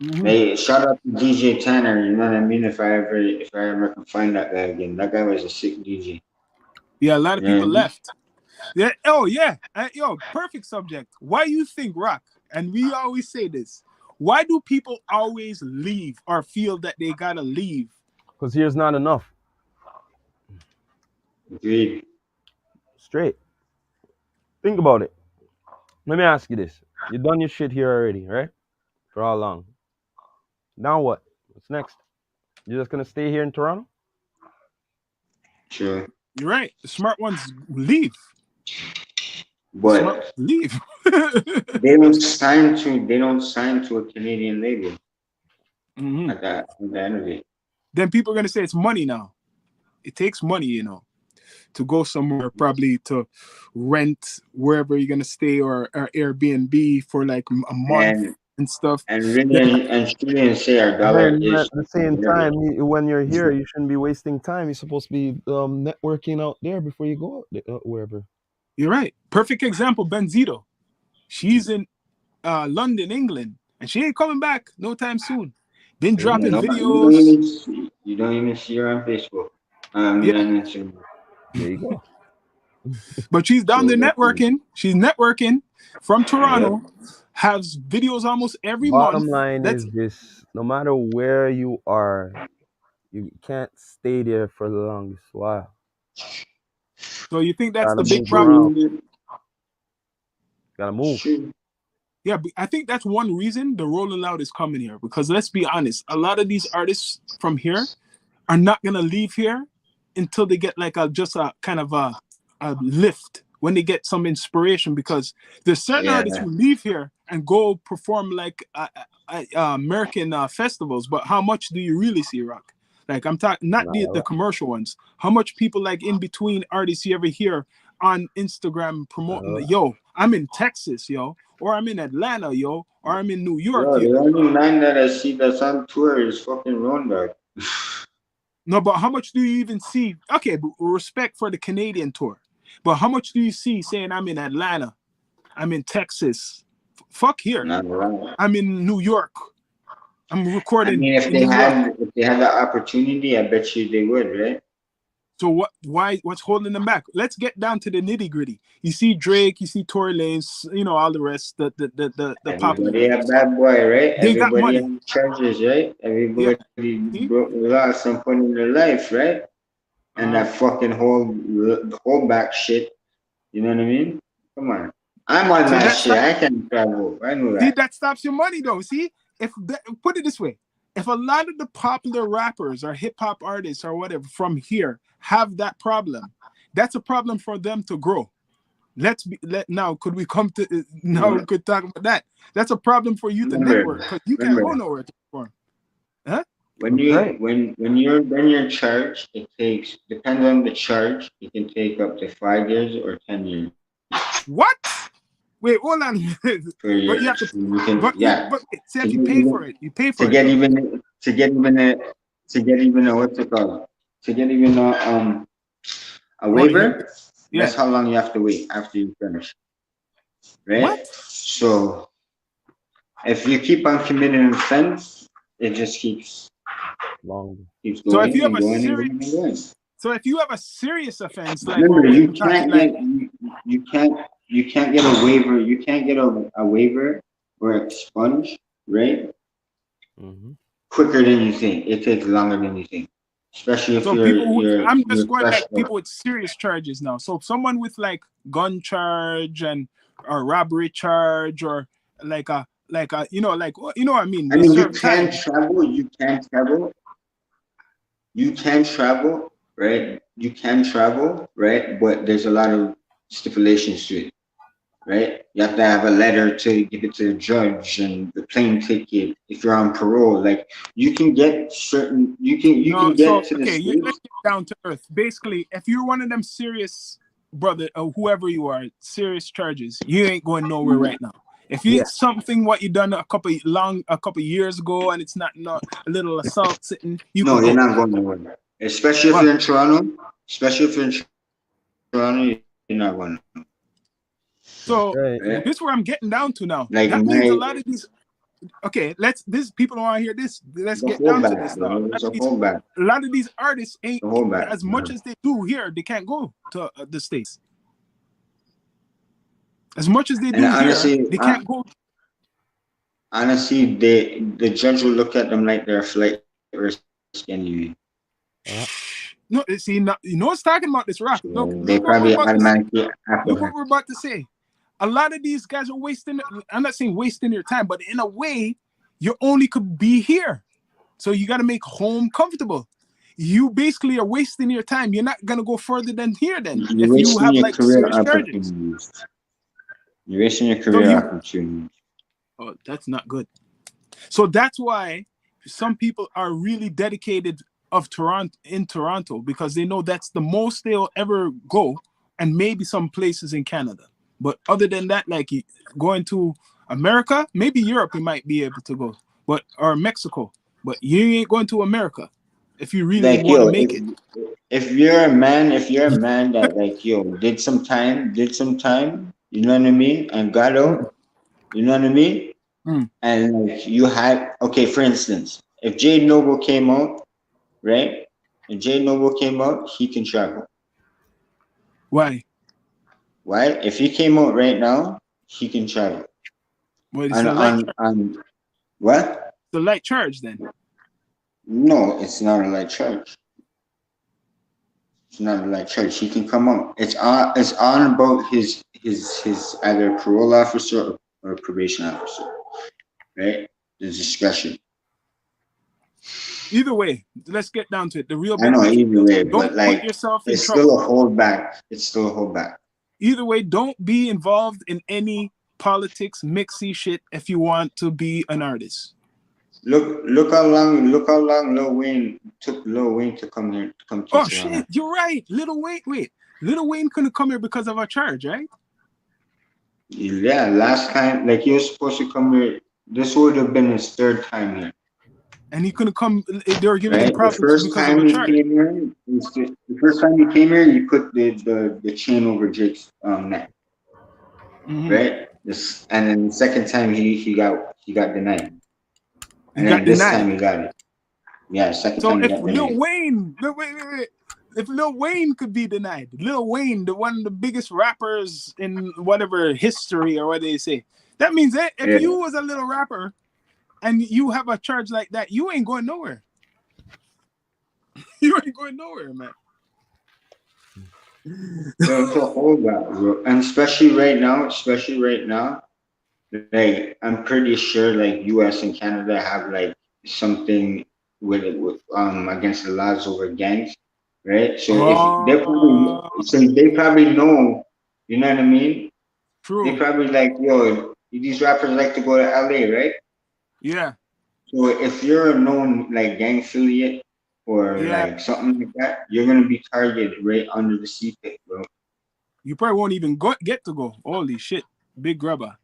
Yeah. Mm-hmm. Hey, shout out to DJ Tanner. You know what I mean? If I ever can find that guy again, that guy was a sick DJ. Yeah. A lot of You know what I people mean? left. Yeah. Oh yeah. Yo, perfect subject. Why you think rock? And we always say this. Why do people always leave or feel that they gotta leave? because here's not enough. Agreed. Straight. Think about it. Let me ask you this: you done your shit here already, right? For how long? Now what? What's next? You're just gonna stay here in Toronto? Sure. You're right. The smart ones leave. But Leave. they don't sign to a Canadian label Mm-hmm. at the end of it. Then people are gonna say it's money now. It takes money, to go somewhere, probably to rent wherever you're gonna stay or Airbnb for like a month and stuff. And really and truly and say our dollar Then at is the same time, when you're here, you shouldn't be wasting time. You're supposed to be networking out there before you go out wherever. You're right. Perfect example, Benzito. She's in London, England, and she ain't coming back no time soon. Been dropping videos. You don't even see her on Facebook. Yeah. On Instagram. There you go. But she's down So there that's networking. She's networking from Toronto. Has videos almost every Bottom month. line That's is this: no matter where you are, you can't stay there for the longest while. so you think that's Gotta the big move problem? around. Gotta move. Yeah, but I think that's one reason the Rolling Loud is coming here. Because let's be honest, a lot of these artists from here are not gonna leave here until they get like just a kind of a lift, when they get some inspiration. Because there's certain artists who leave here and go perform like American festivals, but how much do you really see, Rock? Like I'm talking not the commercial ones. How much people like in between artists you ever hear on Instagram promoting? Yo, I'm in Texas, yo, or I'm in Atlanta, yo, or I'm in New York. Bro, the only man that I see that's on tour is fucking Ronda. No, but how much do you even see? Okay, but respect for the Canadian tour, but how much do you see saying I'm in Atlanta, I'm in Texas? Fuck here. Not around. I'm in New York. I'm I recording mean, in New York. if they had the opportunity, I bet you they would, right? So what? Why? What's holding them back? Let's get down to the nitty gritty. You see Drake, you see Tory Lanez, you know all the rest, the popular Everybody a names. bad boy, right? They got Everybody money. on charges, right? Yeah. Everybody See? broke the law at some point in their life, right? And Uh, that fucking whole back shit. You know what I mean? Come on. I'm on so that that's shit. I can travel. I know see that. that stops your money though. See, if put it this way, if a lot of the popular rappers or hip hop artists or whatever from here have that problem, that's a problem for them to grow. Let now could we come to now we could talk about that. That's a problem for you to network because you can't go Remember, nowhere to perform. Huh? Right. when you're in charge, it takes depends on the charge. It can take up to 5 years or 10 years What? Wait, hold on. for But your you have to. you can But yeah say to if you get pay for even it, you pay to for it get though. even to get even a to get even a what's it called to get even a I want to hear waiver. this. That's Yeah. how long you have to wait after you finish, right? What? So if you keep on committing an offense, it just Long. keeps So if you going have and a going and going and serious, going. so if you have a serious offense, like what Remember, we've been talking, like you can't get a waiver. You can't get a waiver or expunge, right? Mm-hmm. Quicker than you think. It takes longer than you think, especially if so people who I'm just you're going fresh. like people with serious charges now. So someone with like gun charge and or robbery charge or like a you know what I mean? I They mean, you serve can time. travel. You can travel, right? You can travel, right? But there's a lot of stipulations to it, right? You have to have a letter to give it to the judge and the plane ticket. If you're on parole, like you can get certain, you No, can so get to the okay, let's states. get down to earth. Basically, if you're one of them serious brother or whoever you are, serious charges, you ain't going nowhere right now. If Yeah. it's something what you done a couple years ago and it's not a little assault sitting, you No, could you're go. not going nowhere. Especially if Well, you're in Toronto. Especially if you're in Toronto, you're not going. That's so Right? right. this is where I'm getting down to now. Like That means a my lot of these okay, let's this people don't want to hear this. Let's the get down to holdback, this now. bro. It's a holdback. A lot of these artists ain't The holdback. as much as they do here, they can't go to the States. As much as they And do here, honestly, they can't go. the judge will look at them like they're a flight risk anyway. Uh, No, see, you know what's talking about this rock. So Look, they look what we're probably about to say. automatically Look what apprehend. we're about to say. A lot of these guys are wasting. I'm not saying wasting your time, but in a way, you only could be here. So you got to make home comfortable. You basically are wasting your time. You're not gonna go further than here. Then, You're if you wasting have your like career serious charges, opportunities. You're wasting your so career you. opportunities. Oh, that's not good. So that's why some people are really dedicated of Toronto because they know that's the most they'll ever go, and maybe some places in Canada. But other than that, like going to America, maybe Europe, you might be able to go, but or Mexico, but you ain't going to America if you really Like want to yo, make it. if you're a man that like yo did some time, you know what I mean, and got out, you know what I mean, Mm. and like you had okay, for instance, if Jade Noble came out, right? If Jade Noble came out, he can travel. Why? Why? If he came out right now, he can travel. Well, it's On a light, what? the light charge then. No, it's not a light charge. It's not a light charge. He can come out. It's on about his either parole officer or probation officer, right? The discretion. Either way, let's get down to it. The real I know benefit. either way, but Don't put like yourself in it's still trouble. a holdback. It's still a holdback. Either way, don't be involved in any politics, mixy shit if you want to be an artist. Look how long Lil Wayne to come here come to Oh Toronto. shit, you're right. Little Wayne, wait. Little Wayne couldn't come here because of a charge, right? Yeah, last time, like he was supposed to come here. This would have been his third time here, And he couldn't come. They were giving him right? The problems first because of a time he charge. came here, the first time he came here, he put the chain over Jake's neck, Hmm. right? This, and then the second time he got denied, He and got then this denied. time he got it. Yeah, second So time he if got Lil denied. Wayne, wait, if Lil Wayne could be denied, Lil Wayne, the one of the biggest rappers in whatever history or what they say, that means that if Yeah. you was a little rapper and you have a charge like that, you ain't going nowhere. You ain't going nowhere, man. So to hold that, bro, and especially right now, like I'm pretty sure like U.S. and Canada have like something with against the laws over gangs, right? So if they probably know, you know what I mean? They True. probably like, yo, these rappers like to go to L.A., right? Yeah. So if you're a known like gang affiliate or Yeah. like something like that, you're gonna be targeted right under the CPIC, bro. You probably won't even get to go. Holy shit. Big grubber.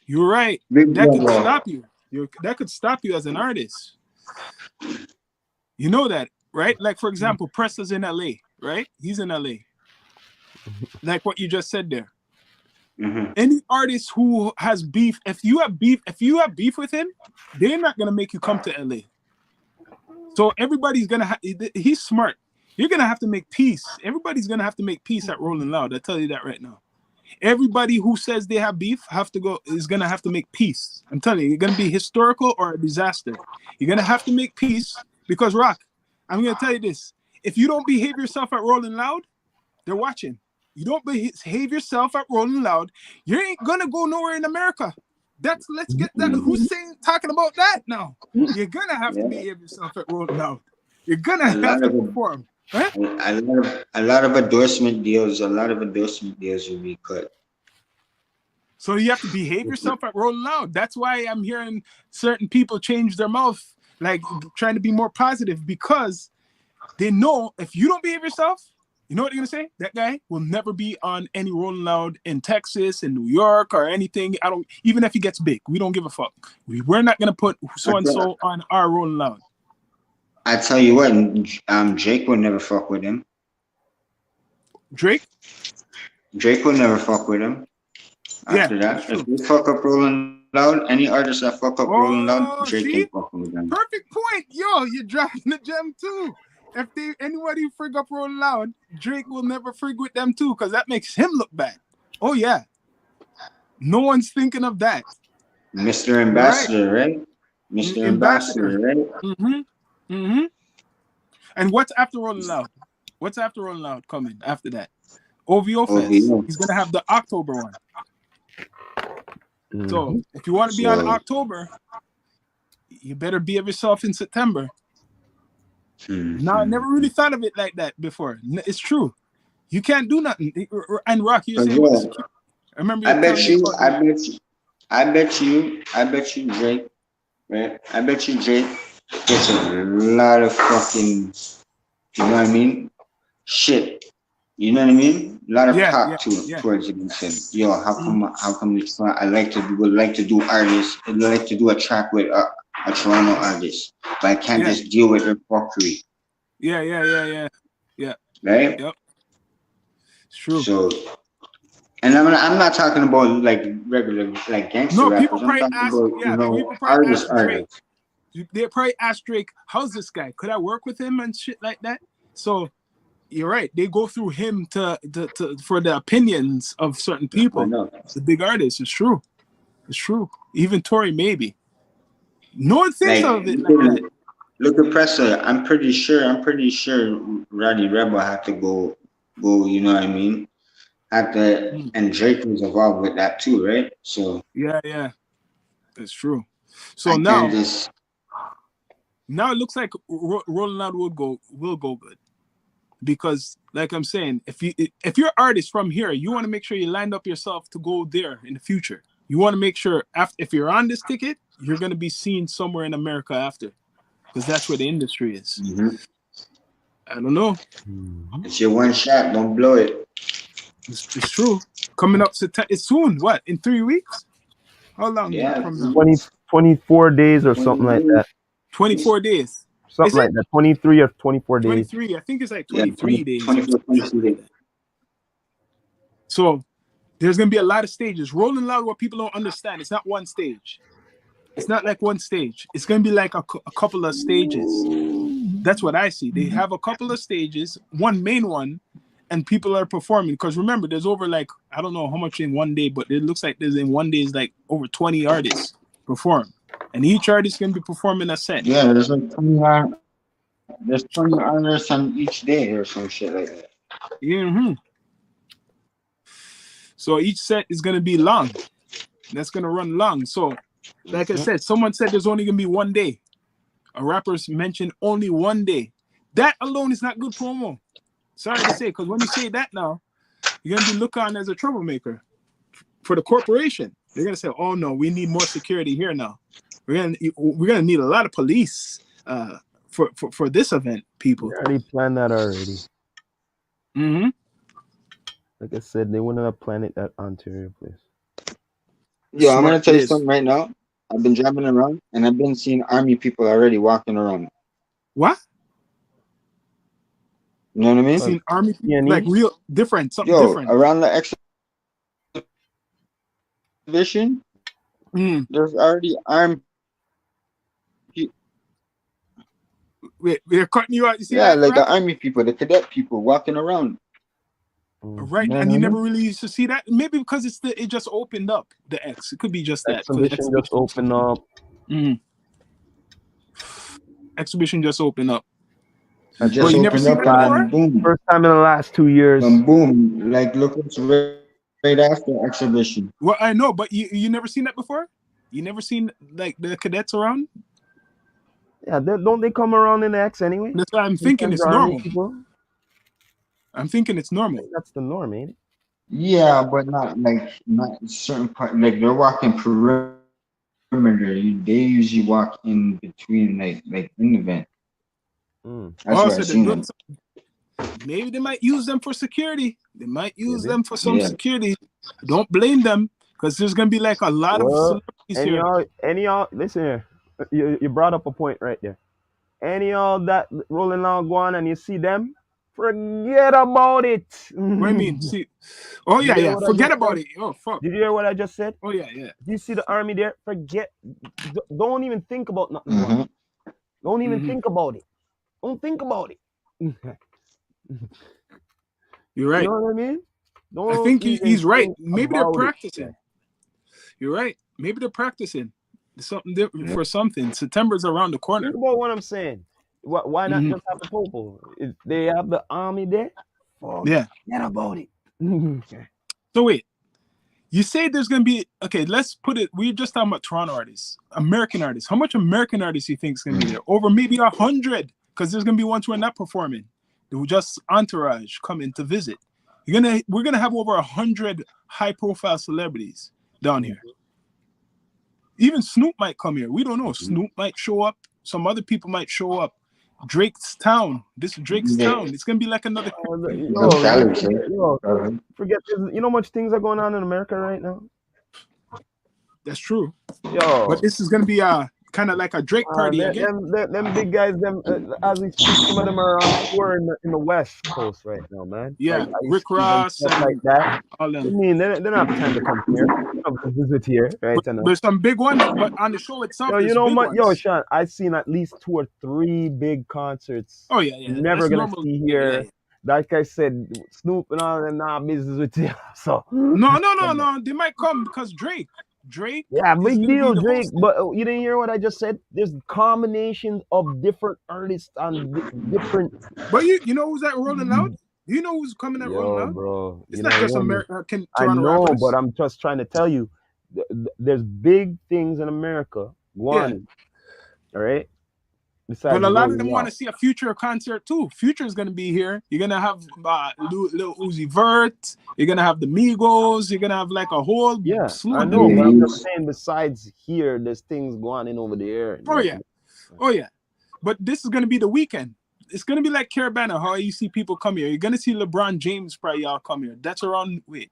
You're right. Big That could brother. stop you. That could stop you as an artist. You know that, right? Like, for example, Presla's in LA, right? He's in LA. Like what you just said there. Mm-hmm. Any artist who has beef, if you have beef with him, they're not gonna make you come to LA. So everybody's gonna he's smart. You're gonna have to make peace. Everybody's gonna have to make peace at Rolling Loud. I tell you that right now. Everybody who says they have beef is gonna have to make peace. I'm telling you, you're gonna be historical or a disaster. You're gonna have to make peace because Rock, I'm gonna tell you this. If you don't behave yourself at Rolling Loud, they're watching. You don't behave yourself at Rolling Loud, you ain't gonna go nowhere in America. Let's get that. Who's talking about that now? You're gonna have to Yeah. behave yourself at Rolling Loud. You're A gonna have lot to of perform. Huh? a lot of endorsement deals will be cut. So you have to behave yourself at Rolling Loud. That's why I'm hearing certain people change their mouth, like trying to be more positive, because they know if you don't behave yourself, you know what they're gonna say? That guy will never be on any Rolling Loud in Texas, in New York, or anything. I don't. Even if he gets big, we don't give a fuck. We're not gonna put so and so on our Rolling Loud. I tell you what, Drake will never fuck with him. Drake? Drake will never fuck with him. Yeah, After that's that, if true. they fuck up Rolling Loud, any artist that fuck up Rolling Loud, Oh, Drake ain't see? fucking with them. Perfect point. Yo, you're dropping the gem too. If anybody frig up Rolling Loud, Drake will never frig with them too, because that makes him look bad. Oh yeah. No one's thinking of that. Mr. You're right. Ambassador, right? Mr. Ambassador. Ambassador, right? Mm-hmm. Mm-hmm. And what's after Rolling Loud? What's after Rolling Loud coming after that? OVO Fest. OVO. He's gonna have the October one. Mm-hmm. So if you want to be on So, October, you better behave yourself in September. Now I never really thought of it like that before. It's true. You can't do nothing. And Rock, you're saying about the yeah, security. I remember I you telling bet me you, about I the. bet you, I bet you, Drake, right? I bet you Drake gets a lot of fucking, you know what I mean? Shit. You know what I mean? A lot of Yeah, talk yeah, yeah. towards it and said, yo, Mhm. how come it's not, would like to do artists, I'd like to do a track with a Toronto artist, but I can't Yeah, just deal with their fuckery, yeah, yeah, yeah, yeah, yeah. right? Yep, it's true. So, and I'm not talking about like regular like gangster No, people rappers. I'm probably talking ask. about Yeah, people probably ask Drake. artists. They probably ask Drake, "How's this guy? Could I work with him and shit like that?" So you're right. They go through him to for the opinions of certain I people. know. The big artists. It's true. It's true. Even Tory, maybe. No one thinks Like of it like that. look at Pressa. I'm pretty sure Roddy Rebel had to go. You know what I mean? Had to, Mm. and Drake was involved with that too, right? So Yeah, yeah, it's true. So I can't now just. it looks like Rolling Loud will go good, because like I'm saying, if you're artist from here, you want to make sure you lined up yourself to go there in the future. You want to make sure if you're on this ticket, you're going to be seen somewhere in America after, because that's where the industry is. Mhm. I don't know. Mm-hmm. It's your one shot. Don't blow it. It's true. Coming up it's soon. What, in 3 weeks? How long is it Yeah. coming up? 24 days or something like that. 24 days. Something Is like it that. 23 or 24 days. 23? I think it's like Yeah, 23 days or 24, something 22 like days. that. So there's gonna be a lot of stages. Rolling Loud, what people don't understand, it's not one stage. It's not like one stage. It's gonna be like a couple of stages. That's what I see. They have a couple of stages, one main one, and people are performing. Because remember, there's over like, I don't know how much in one day, but it looks like there's in one day is like over 20 artists perform, and each artist can be performing a set. Yeah, there's 20 artists on each day or some shit like that. Mm-hmm. So each set is gonna be long. That's gonna run long. So, like I said, someone said there's only gonna be one day. A rapper's mentioned only one day. That alone is not good promo. Sorry to say, because when you say that now, you're gonna be looked on as a troublemaker for the corporation. They're gonna say, "Oh no, we need more security here now. We're gonna need a lot of police for this event, people." They already planned that already. Mm-hmm. Like I said, they wouldn't have planned it at Ontario place. Yo, I'm gonna Smart tell you Liz. something right now. I've been driving around and I've been seeing army people already walking around. What? You know what I mean? Seen army Yeah, like real different, something Yo, different. around the exhibition, Mm. there's already armed. Wait, they're cutting you out. You see Yeah, that, like the Rapper? army people, the cadet people walking around. Right, You know and you what I never mean? really used to see that. Maybe because it just opened up the X. It could be just that because Exhibition just opened up. Exhibition just opened up. It Well, just you never opened seen up that before? and boom, First time in the last 2 years. and boom, like look what's right after exhibition. Well, I know, but you never seen that before. You never seen like the cadets around. Yeah, don't they come around in the X anyway? That's why I'm thinking Sometimes it's army normal. people. I'm thinking it's I normal. think that's the norm, ain't it? Yeah, but not certain part. Like they're walking perimeter. They usually walk in between, like in the vent. That's Oh, where I so they're seen doing them. something. Maybe they might use them for security. They might use Maybe. them for some Yeah. security. Don't blame them because there's gonna be like a lot of Well, celebrities here. any y'all, listen here. You brought up a point right there. Any all that rolling on go on and you see them, forget about it. What do you mean? See? Oh Did yeah, you hear yeah. what I Forget just about said? it. Oh fuck. Did you hear what I just said? Oh yeah, yeah. Do you see the army there? Forget. Don't even think about nothing. Mhm. Don't even Mhm. think about it. Don't think about it. You're You right. know what I mean? I Don't think even he's right. think Maybe they're about it. practicing. You're right. Maybe they're practicing something different for something. September's around the corner. Think about what I'm saying. Why not just have the popo? If they have the army there, Yeah. forget about it. So wait, you say there's gonna be okay? Let's put it. We're just talking about Toronto artists, American artists. How much American artists you think is gonna be there? Over maybe 100, because there's gonna be ones who are not performing. They were just entourage coming to visit. We're gonna have over 100 high-profile celebrities down here. Even Snoop might come here. We don't know. Snoop might show up. Some other people might show up. Drake's town. This is Drake's town. It's gonna be like another. Forget this. You know how much things are going on in America right now? That's true. Yo, But this is gonna be kind of like a Drake party again. them big guys, as we speak, some of them are on tour in the West Coast right now, man. Yeah, like Rick Ice-T and Ross stuff and like that. all I them. mean, they don't have time to come here. They don't have to visit here, right? There's some big ones, but on the show itself, Yo, there's you know big what? Yo, ones. Sean, I've seen at least 2 or 3 big concerts. Oh yeah, yeah. Never That's gonna normal. see here. Yeah, yeah. Like I said, Snoop and all them not business with you. So No. They might come because Drake. yeah, is big gonna deal, be the Drake. host. But you didn't hear what I just said? There's combinations of different artists on different. But you know who's that Rolling Loud? You know who's coming at Rolling Yo, Loud? bro. It's You not know, just you know me. American I Toronto know, rappers. but I'm just trying to tell you, there's big things in America. One, all right. Besides But a lot of Rolling them want to Loud. see a Future concert too. Future is gonna be here. You're gonna have Lil Uzi Vert. You're gonna have the Migos. You're gonna have like a whole Yeah, slew I of know, them. but I'm just saying. Besides here, there's things going on over there. Oh yeah. But this is gonna be the weekend. it's gonna be like Carabana. How you see people come here. You're gonna see LeBron James probably all come here. That's around the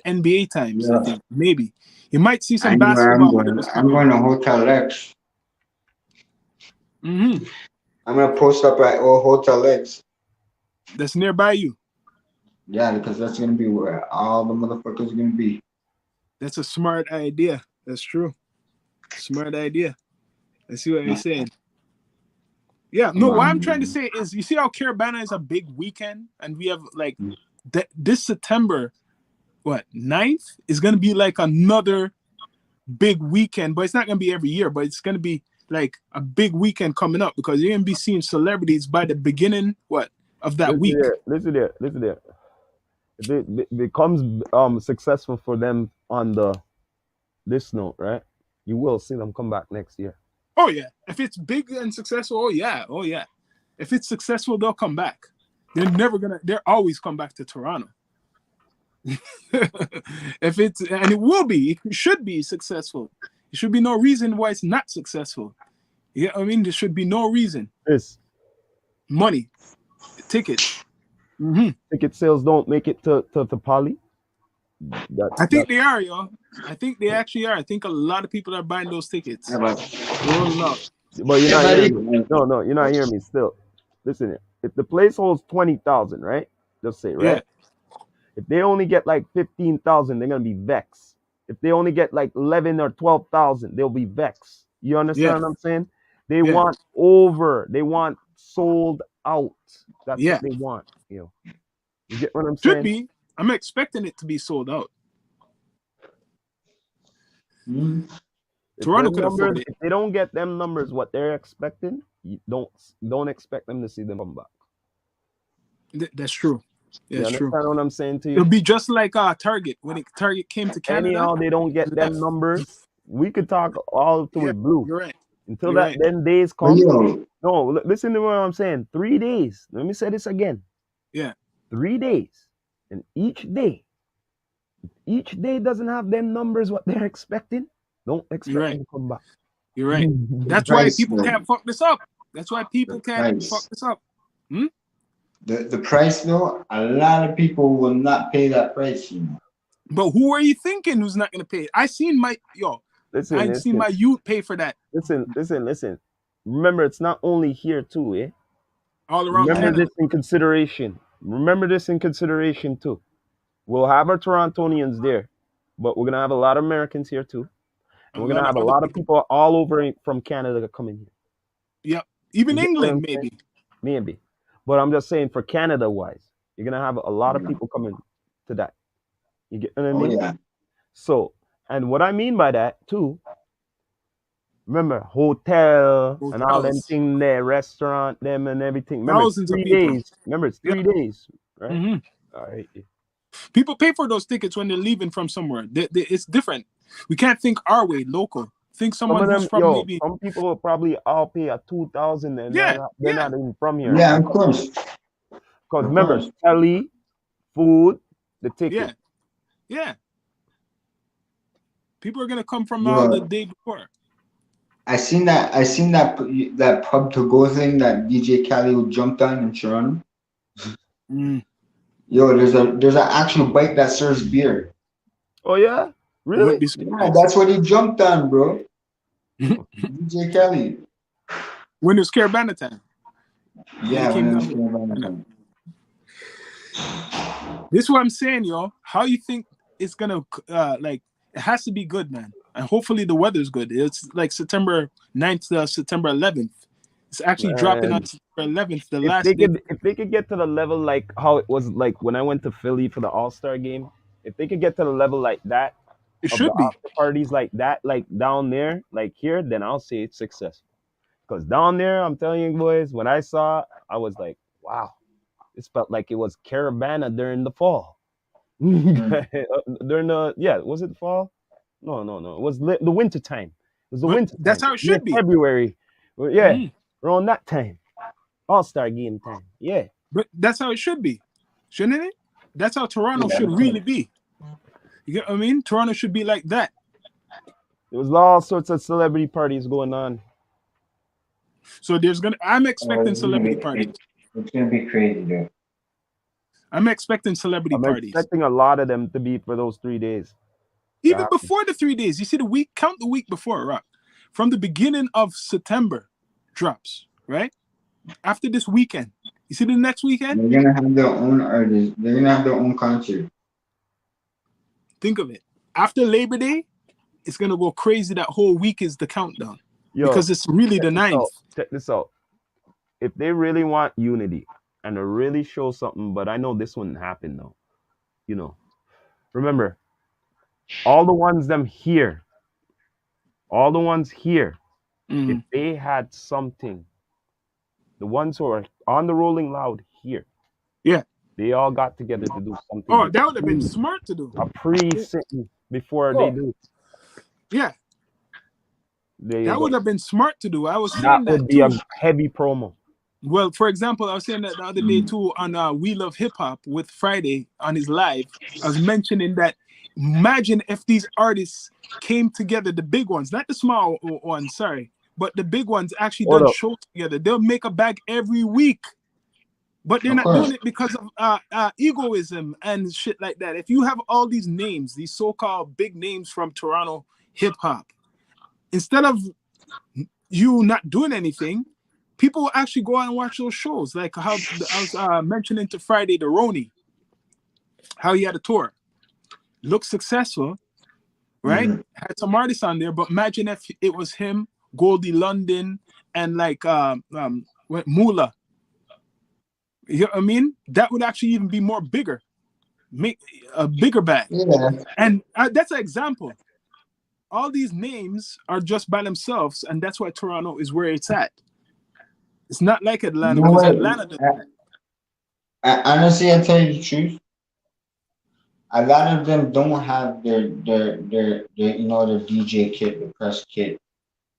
NBA times. I Yeah. think maybe you might see I some know where I'm basketball going. players come I'm here. going to Hotel X. Mm-hmm. I'm gonna post up at Hotel X. That's nearby you. Yeah, because that's gonna be where all the motherfuckers are gonna be. That's a smart idea. That's true. Smart idea. I see what you're saying. Yeah, no, what I'm trying to say is you see how Carabana is a big weekend and we have like this September, what, 9th is gonna be like another big weekend, but it's not gonna be every year, but it's gonna be like a big weekend coming up because you're gonna be seeing celebrities by the beginning, of that week. Listen there. If it becomes successful for them on this note, right? You will see them come back next year. Oh yeah. If it's big and successful, oh yeah. If it's successful, they'll come back. They're always come back to Toronto. And it will be, it should be successful. There should be no reason why it's not successful. Yeah, I mean, there should be no reason. Yes. Money, tickets. Mm-hmm. Ticket sales don't make it to Poly. I think they are, yo. I think they actually are. I think a lot of people are buying those tickets. Yeah, but Rolling up. But you're not hearing me. No, you're not hearing me still. Listen here. If the place holds 20,000, right? Just say, right? Yeah. If they only get like 15,000, they're gonna be vexed. If they only get like 11 or 12,000, they'll be vexed. You understand what I'm saying? They want over. They want sold out. That's what they want. You get what I'm saying? Should be. I'm expecting it to be sold out. Toronto could afford it. If they don't get them numbers, what they're expecting, you don't expect them to see them come back. That's true. You understand what I'm saying to you? It'll be just like Target when Target came to Canada. Anyhow, they don't get them numbers. We could talk all to it blue. You're right. Until then days come. No, listen to what I'm saying. 3 days. Let me say this again. Yeah. 3 days. And each day doesn't have them numbers what they're expecting. Don't expect them to come back. You're right. That's why people can't fuck this up. That's why people can't fuck this up. The price though, a lot of people will not pay that price, you know. But who are you thinking who's not gonna pay it? I seen my youth pay for that. Listen. Remember, it's not only here too, eh? All around Remember Canada. this in consideration. Remember this in consideration too. We'll have our Torontonians there, but we're gonna have a lot of Americans here too. And we're gonna have a lot of people all over from Canada coming here. Yep. Even England, maybe. Maybe. But I'm just saying for Canada wise, you're gonna have a lot of people coming to that. You get what I mean? Yeah. So, and what I mean by that too, remember, hotels and all them things there, restaurant, them and everything. Remember, Thousands it's 3 of people. days. Remember, it's 3 days, right? Mm-hmm. All right. People pay for those tickets when they're leaving from somewhere. It's different. We can't think our way, local. Think someone who's from maybe. Some people will probably all pay a 2,000 and they're not even from here. Yeah, of course. Because remember, telly, food, the ticket. Yeah. People are gonna come from the day before. I seen that pub to go thing that DJ Khaled jumped on in Toronto. Yo, there's an actual bike that serves beer. Oh yeah? Really? Yeah, that's what he jumped on, bro. DJ Khaled. When it was Carabana time. Yeah, when it was Carabana time. This is what I'm saying, yo. How you think it's gonna it has to be good, man. And hopefully the weather's good. It's like September 9th to September 11th. It's actually dropping on September 11th, the last day. If they could get to the level like how it was like when I went to Philly for the All-Star game, if they could get to the level like that, it should be parties like that, like down there, like here, then I'll say it's successful. Because down there, I'm telling you boys, when I saw it, I was like, wow, this felt like it was Carabana during the fall. During was it the fall? No, it was the winter time. It was the winter. That's how it should be. February, around that time, All-Star game time. Yeah, but that's how it should be, shouldn't it? That's how Toronto should really be. You get what I mean? Toronto should be like that. There was all sorts of celebrity parties going on. So I'm expecting celebrity parties. It's gonna be crazy, though. I'm expecting celebrity I'm parties. expecting a lot of them to be for those 3 days. Even before the 3 days. You see the week, count the week before, Rock. From the beginning of September drops, right? After this weekend. You see the next weekend? They're gonna have their own artists. They're gonna have their own concert. Think of it. After Labor Day, it's gonna go crazy. That whole week is the countdown. Yo, because it's really the check this 9th. out. Check this out. If they really want unity and to really show something, but I know this wouldn't happen though. You know, remember, all the ones them here, all the ones here, if they had something, the ones who are on the Rolling Loud here, Yeah. they all got together to do something. Oh, that would have been smart to do. A pre-sitting before they do. Yeah. That would have been smart to do. I was saying that that would be too. a heavy promo. Well, for example, I was saying that the other day too on We Love Hip Hop with Friday on his live. I was mentioning that imagine if these artists came together, the big ones, not the small ones, sorry, but the big ones actually done shows together. They'll make a bag every week. But they're not doing it because of egoism and shit like that. If you have all these names, these so-called big names from Toronto hip hop, instead of you not doing anything, people will actually go out and watch those shows. Like how I was mentioning to Friday, the Roni, how he had a tour. Looked successful, right? Had some artists on there, but imagine if it was him, Goldie London, and like Mula. You know what I mean? That would actually even be more bigger. Make a bigger bag. Yeah. And that's an example. All these names are just by themselves, and that's why Toronto is where it's at. It's not like Atlanta, because Atlanta does that. Honestly, I tell you the truth. A lot of them don't have their you know, their DJ kit, the press kit.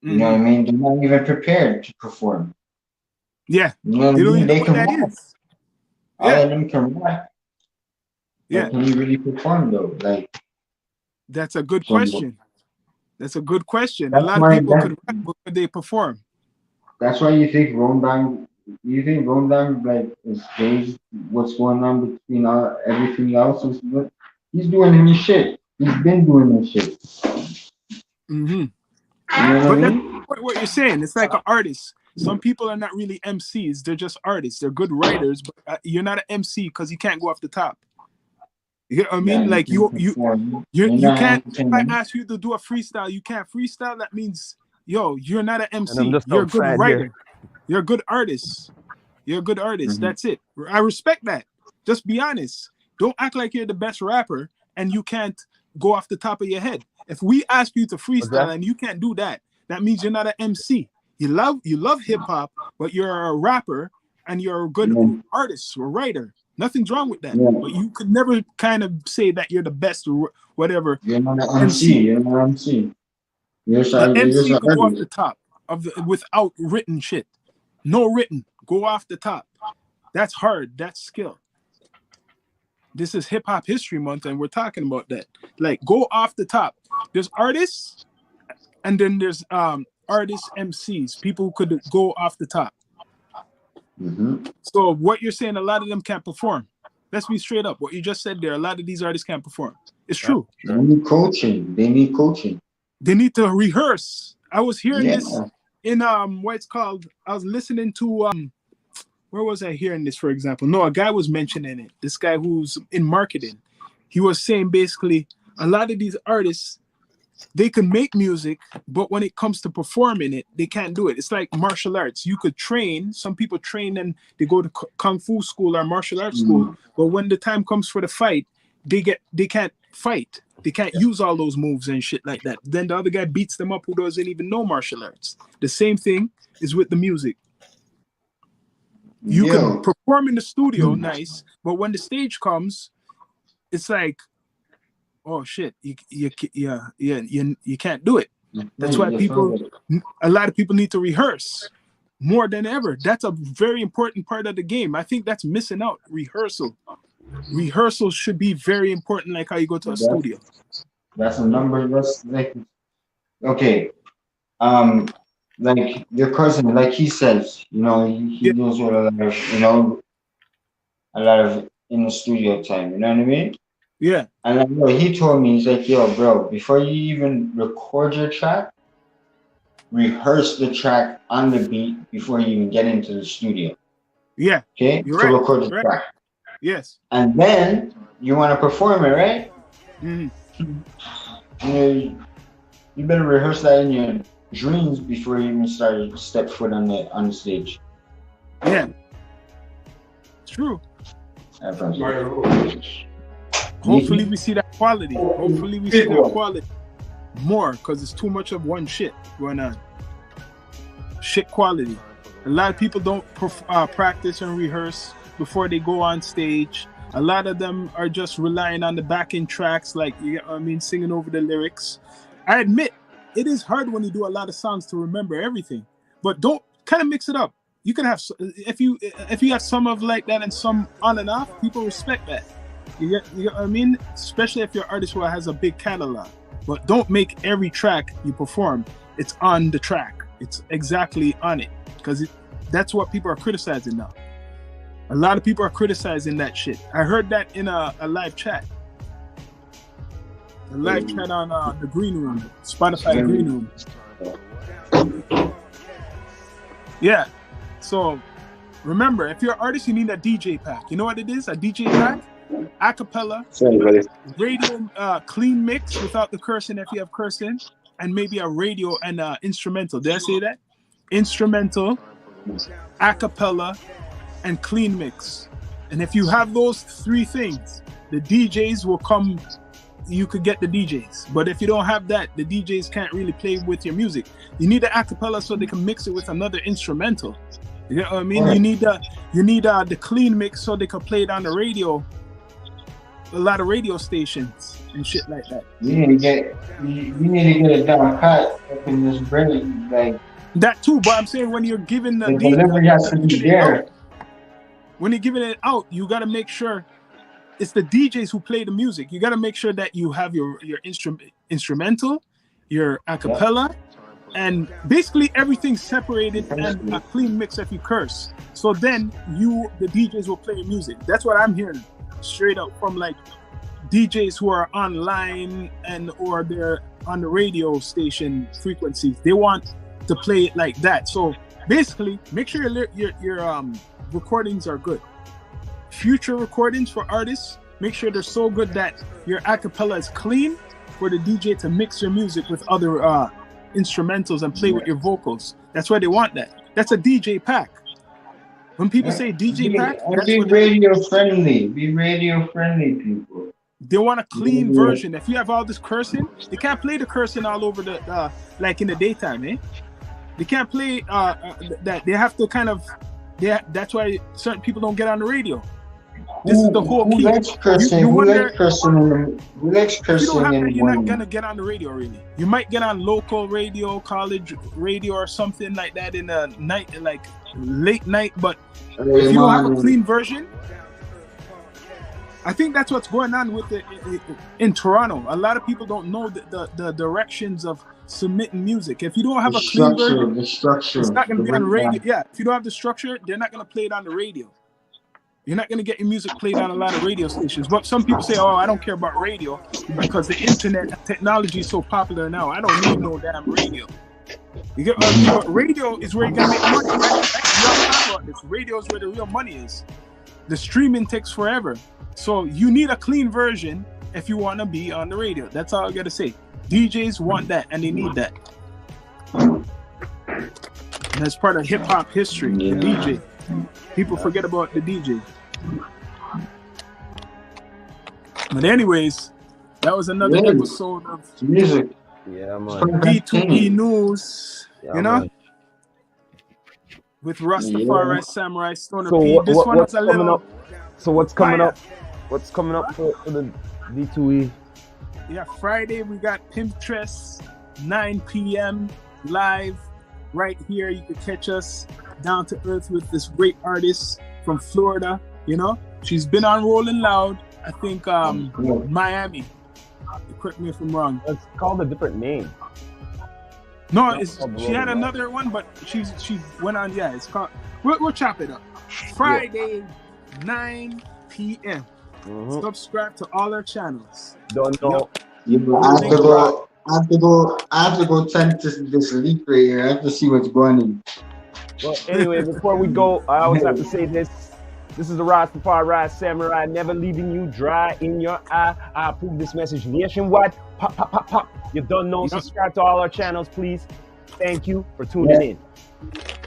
You know what I mean? They're not even prepared to perform. Yeah. You know what I don't mean? even They know can what that rap. is. All of them can rap. Yeah. But can you really perform though? Like, that's a good question. That's a good question. A lot of people could rap, but could they perform? That's why you think Rondang like is staged what's going on between everything else is good. He's doing his shit. He's been doing his shit. You know what I mean? What you're saying, it's like an artist. Some people are not really MCs, they're just artists. They're good writers, but you're not an MC because you can't go off the top. You know what I mean? Yeah, like you can't. If I ask you to do a freestyle, you can't freestyle. That means, yo, you're not an MC. You're a good writer. Here. You're a good artist. You're a good artist. That's it. I respect that. Just be honest. Don't act like you're the best rapper and you can't go off the top of your head. If we ask you to freestyle and you can't do that, that means you're not an MC. You love hip hop, but you're a rapper and you're a good artist or writer. Nothing's wrong with that. But you could never kind of say that you're the best or whatever. You're not an MC. You're not an MC. MC could go off the top of without written shit. No written. Go off the top. That's hard. That's skill. This is Hip Hop History Month, and we're talking about that. Like, go off the top. There's artists, and then there's artists, MCs, people who could go off the top. So what you're saying, a lot of them can't perform. Let's be straight up. What you just said there, a lot of these artists can't perform. It's true. They need coaching. They need to rehearse. I was hearing this in what it's called. I was listening to where was I hearing this, for example? No, a guy was mentioning it. This guy who's in marketing. He was saying basically a lot of these artists, they can make music, but when it comes to performing it, they can't do it. It's like martial arts. You could train. Some people train and they go to kung fu school or martial arts school. But when the time comes for the fight, they can't fight. They can't use all those moves and shit like that. Then the other guy beats them up who doesn't even know martial arts. The same thing is with the music. You can perform in the studio, nice, but when the stage comes, it's like, oh shit, you can't do it. That's why a lot of people need to rehearse more than ever. That's a very important part of the game. I think that's missing out. Rehearsal should be very important, like how you go to a studio. That's a number. That's like, okay. like your cousin, like he says, he Yeah, deals with a lot of, a lot of in the studio time. You know what I mean? yeah, And like, he told me, he's like, yo, bro, before you even record your track, rehearse the track on the beat before you even get into the studio. yeah. Okay, You're to right. record the Right. track, Yes. and then you want to perform it, right? Hmm. You better rehearse that in your dreams before you even step foot on the stage. Yeah, true. Hopefully Nikki? we see that quality. Hopefully we see that quality more, because it's too much of one shit going on. Shit quality. A lot of people don't practice and rehearse before they go on stage. A lot of them are just relying on the backing tracks, like, you know what I mean, singing over the lyrics. I admit it is hard when you do a lot of songs to remember everything, but don't kind of mix it up. You can have, if you have some of like that and some on and off, people respect that. You get what I mean? Especially if you're an artist who has a big catalog. But don't make every track you perform, it's on the track. It's exactly on it. Because that's what people are criticizing now. A lot of people are criticizing that shit. I heard that in a live chat. A live chat on the Green Room, Spotify Green Room. Yeah. So remember, if you're an artist, you need a DJ pack. You know what it is? A DJ pack? Acapella, radio, clean mix without the cursing if you have cursing, and maybe a radio and instrumental. Did I say that? Instrumental, acapella, and clean mix. And if you have those three things, the DJs will come. You could get the DJs. But if you don't have that, the DJs can't really play with your music. You need the acapella so they can mix it with another instrumental. You know what I mean? Right. You need the clean mix so they can play it on the radio. A lot of radio stations and shit like that. You need to get it down pat up in this brain, like that too. But I'm saying when you're giving the delivery has to be there. When you're giving it out, you got to make sure it's the DJs who play the music. You got to make sure that you have your instrumental, your acapella, and basically everything separated and a clean mix if you curse. So then the DJs will play your music. That's what I'm hearing. Straight up from like DJs who are online or they're on the radio station frequencies. They want to play it like that. So basically, make sure your recordings are good. Future recordings for artists, make sure they're so good that your acapella is clean for the DJ to mix your music with other instrumentals and play with your vocals. That's why they want that. That's a DJ pack. When people say DJ pack, be radio friendly. Be radio friendly, people. They want a clean version. If you have all this cursing, they can't play the cursing all over the like in the daytime, eh? They can't play that. They have to kind of. That's why certain people don't get on the radio. This is the whole key. Who likes cursing? Who likes cursing? Who likes cursing? If you don't have that, you're not gonna get on the radio. Really, you might get on local radio, college radio, or something like that in the night, like late night. But if you don't have a clean version, I think that's what's going on with in Toronto. A lot of people don't know the directions of submitting music. If you don't have a clean version, it's not gonna be on the radio. Yeah, if you don't have the structure, they're not gonna play it on the radio. You're not going to get your music played on a lot of radio stations. But some people say, oh, I don't care about radio because the internet technology is so popular now. I don't need no damn radio. You get what I mean? But radio is where you're going to make money. Right? This radio is where the real money is. The streaming takes forever. So you need a clean version if you want to be on the radio. That's all I got to say. DJs want that and they need that. And that's part of hip-hop history, the DJ. People forget about the DJ. But anyways, that was another episode of music. Yeah, man. D2E News. Yeah, you know, man. With Rastafari Samurai Stoner P. This one was a little. Up? So what's coming up? What's coming up for the D2E? Yeah, Friday we got Pinterest, 9 p.m. live right here. You can catch us down to earth with this great artist from Florida. You know, she's been on Rolling Loud. I think Miami. Correct me if I'm wrong. It's called a different name. No, Not it's, Bubble she had Bubble. another one, but she went on. Yeah, it's called. We'll chop it up. Friday, 9 p.m. Mhm. Subscribe to all our channels. Don't Yep. know. I have to Link. go. I have to go tend to this leak right here. I have to see what's going on. Well, anyway, before we go, I always have to say this. This is the Rastafari Samurai, never leaving you dry in your eye. I approve this message nationwide. Pop, pop, pop, pop. You don't know. Yep. Subscribe to all our channels, please. Thank you for tuning in.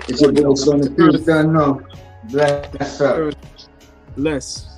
It's your boy, Son of Peace. Don't know. Bless up. Less.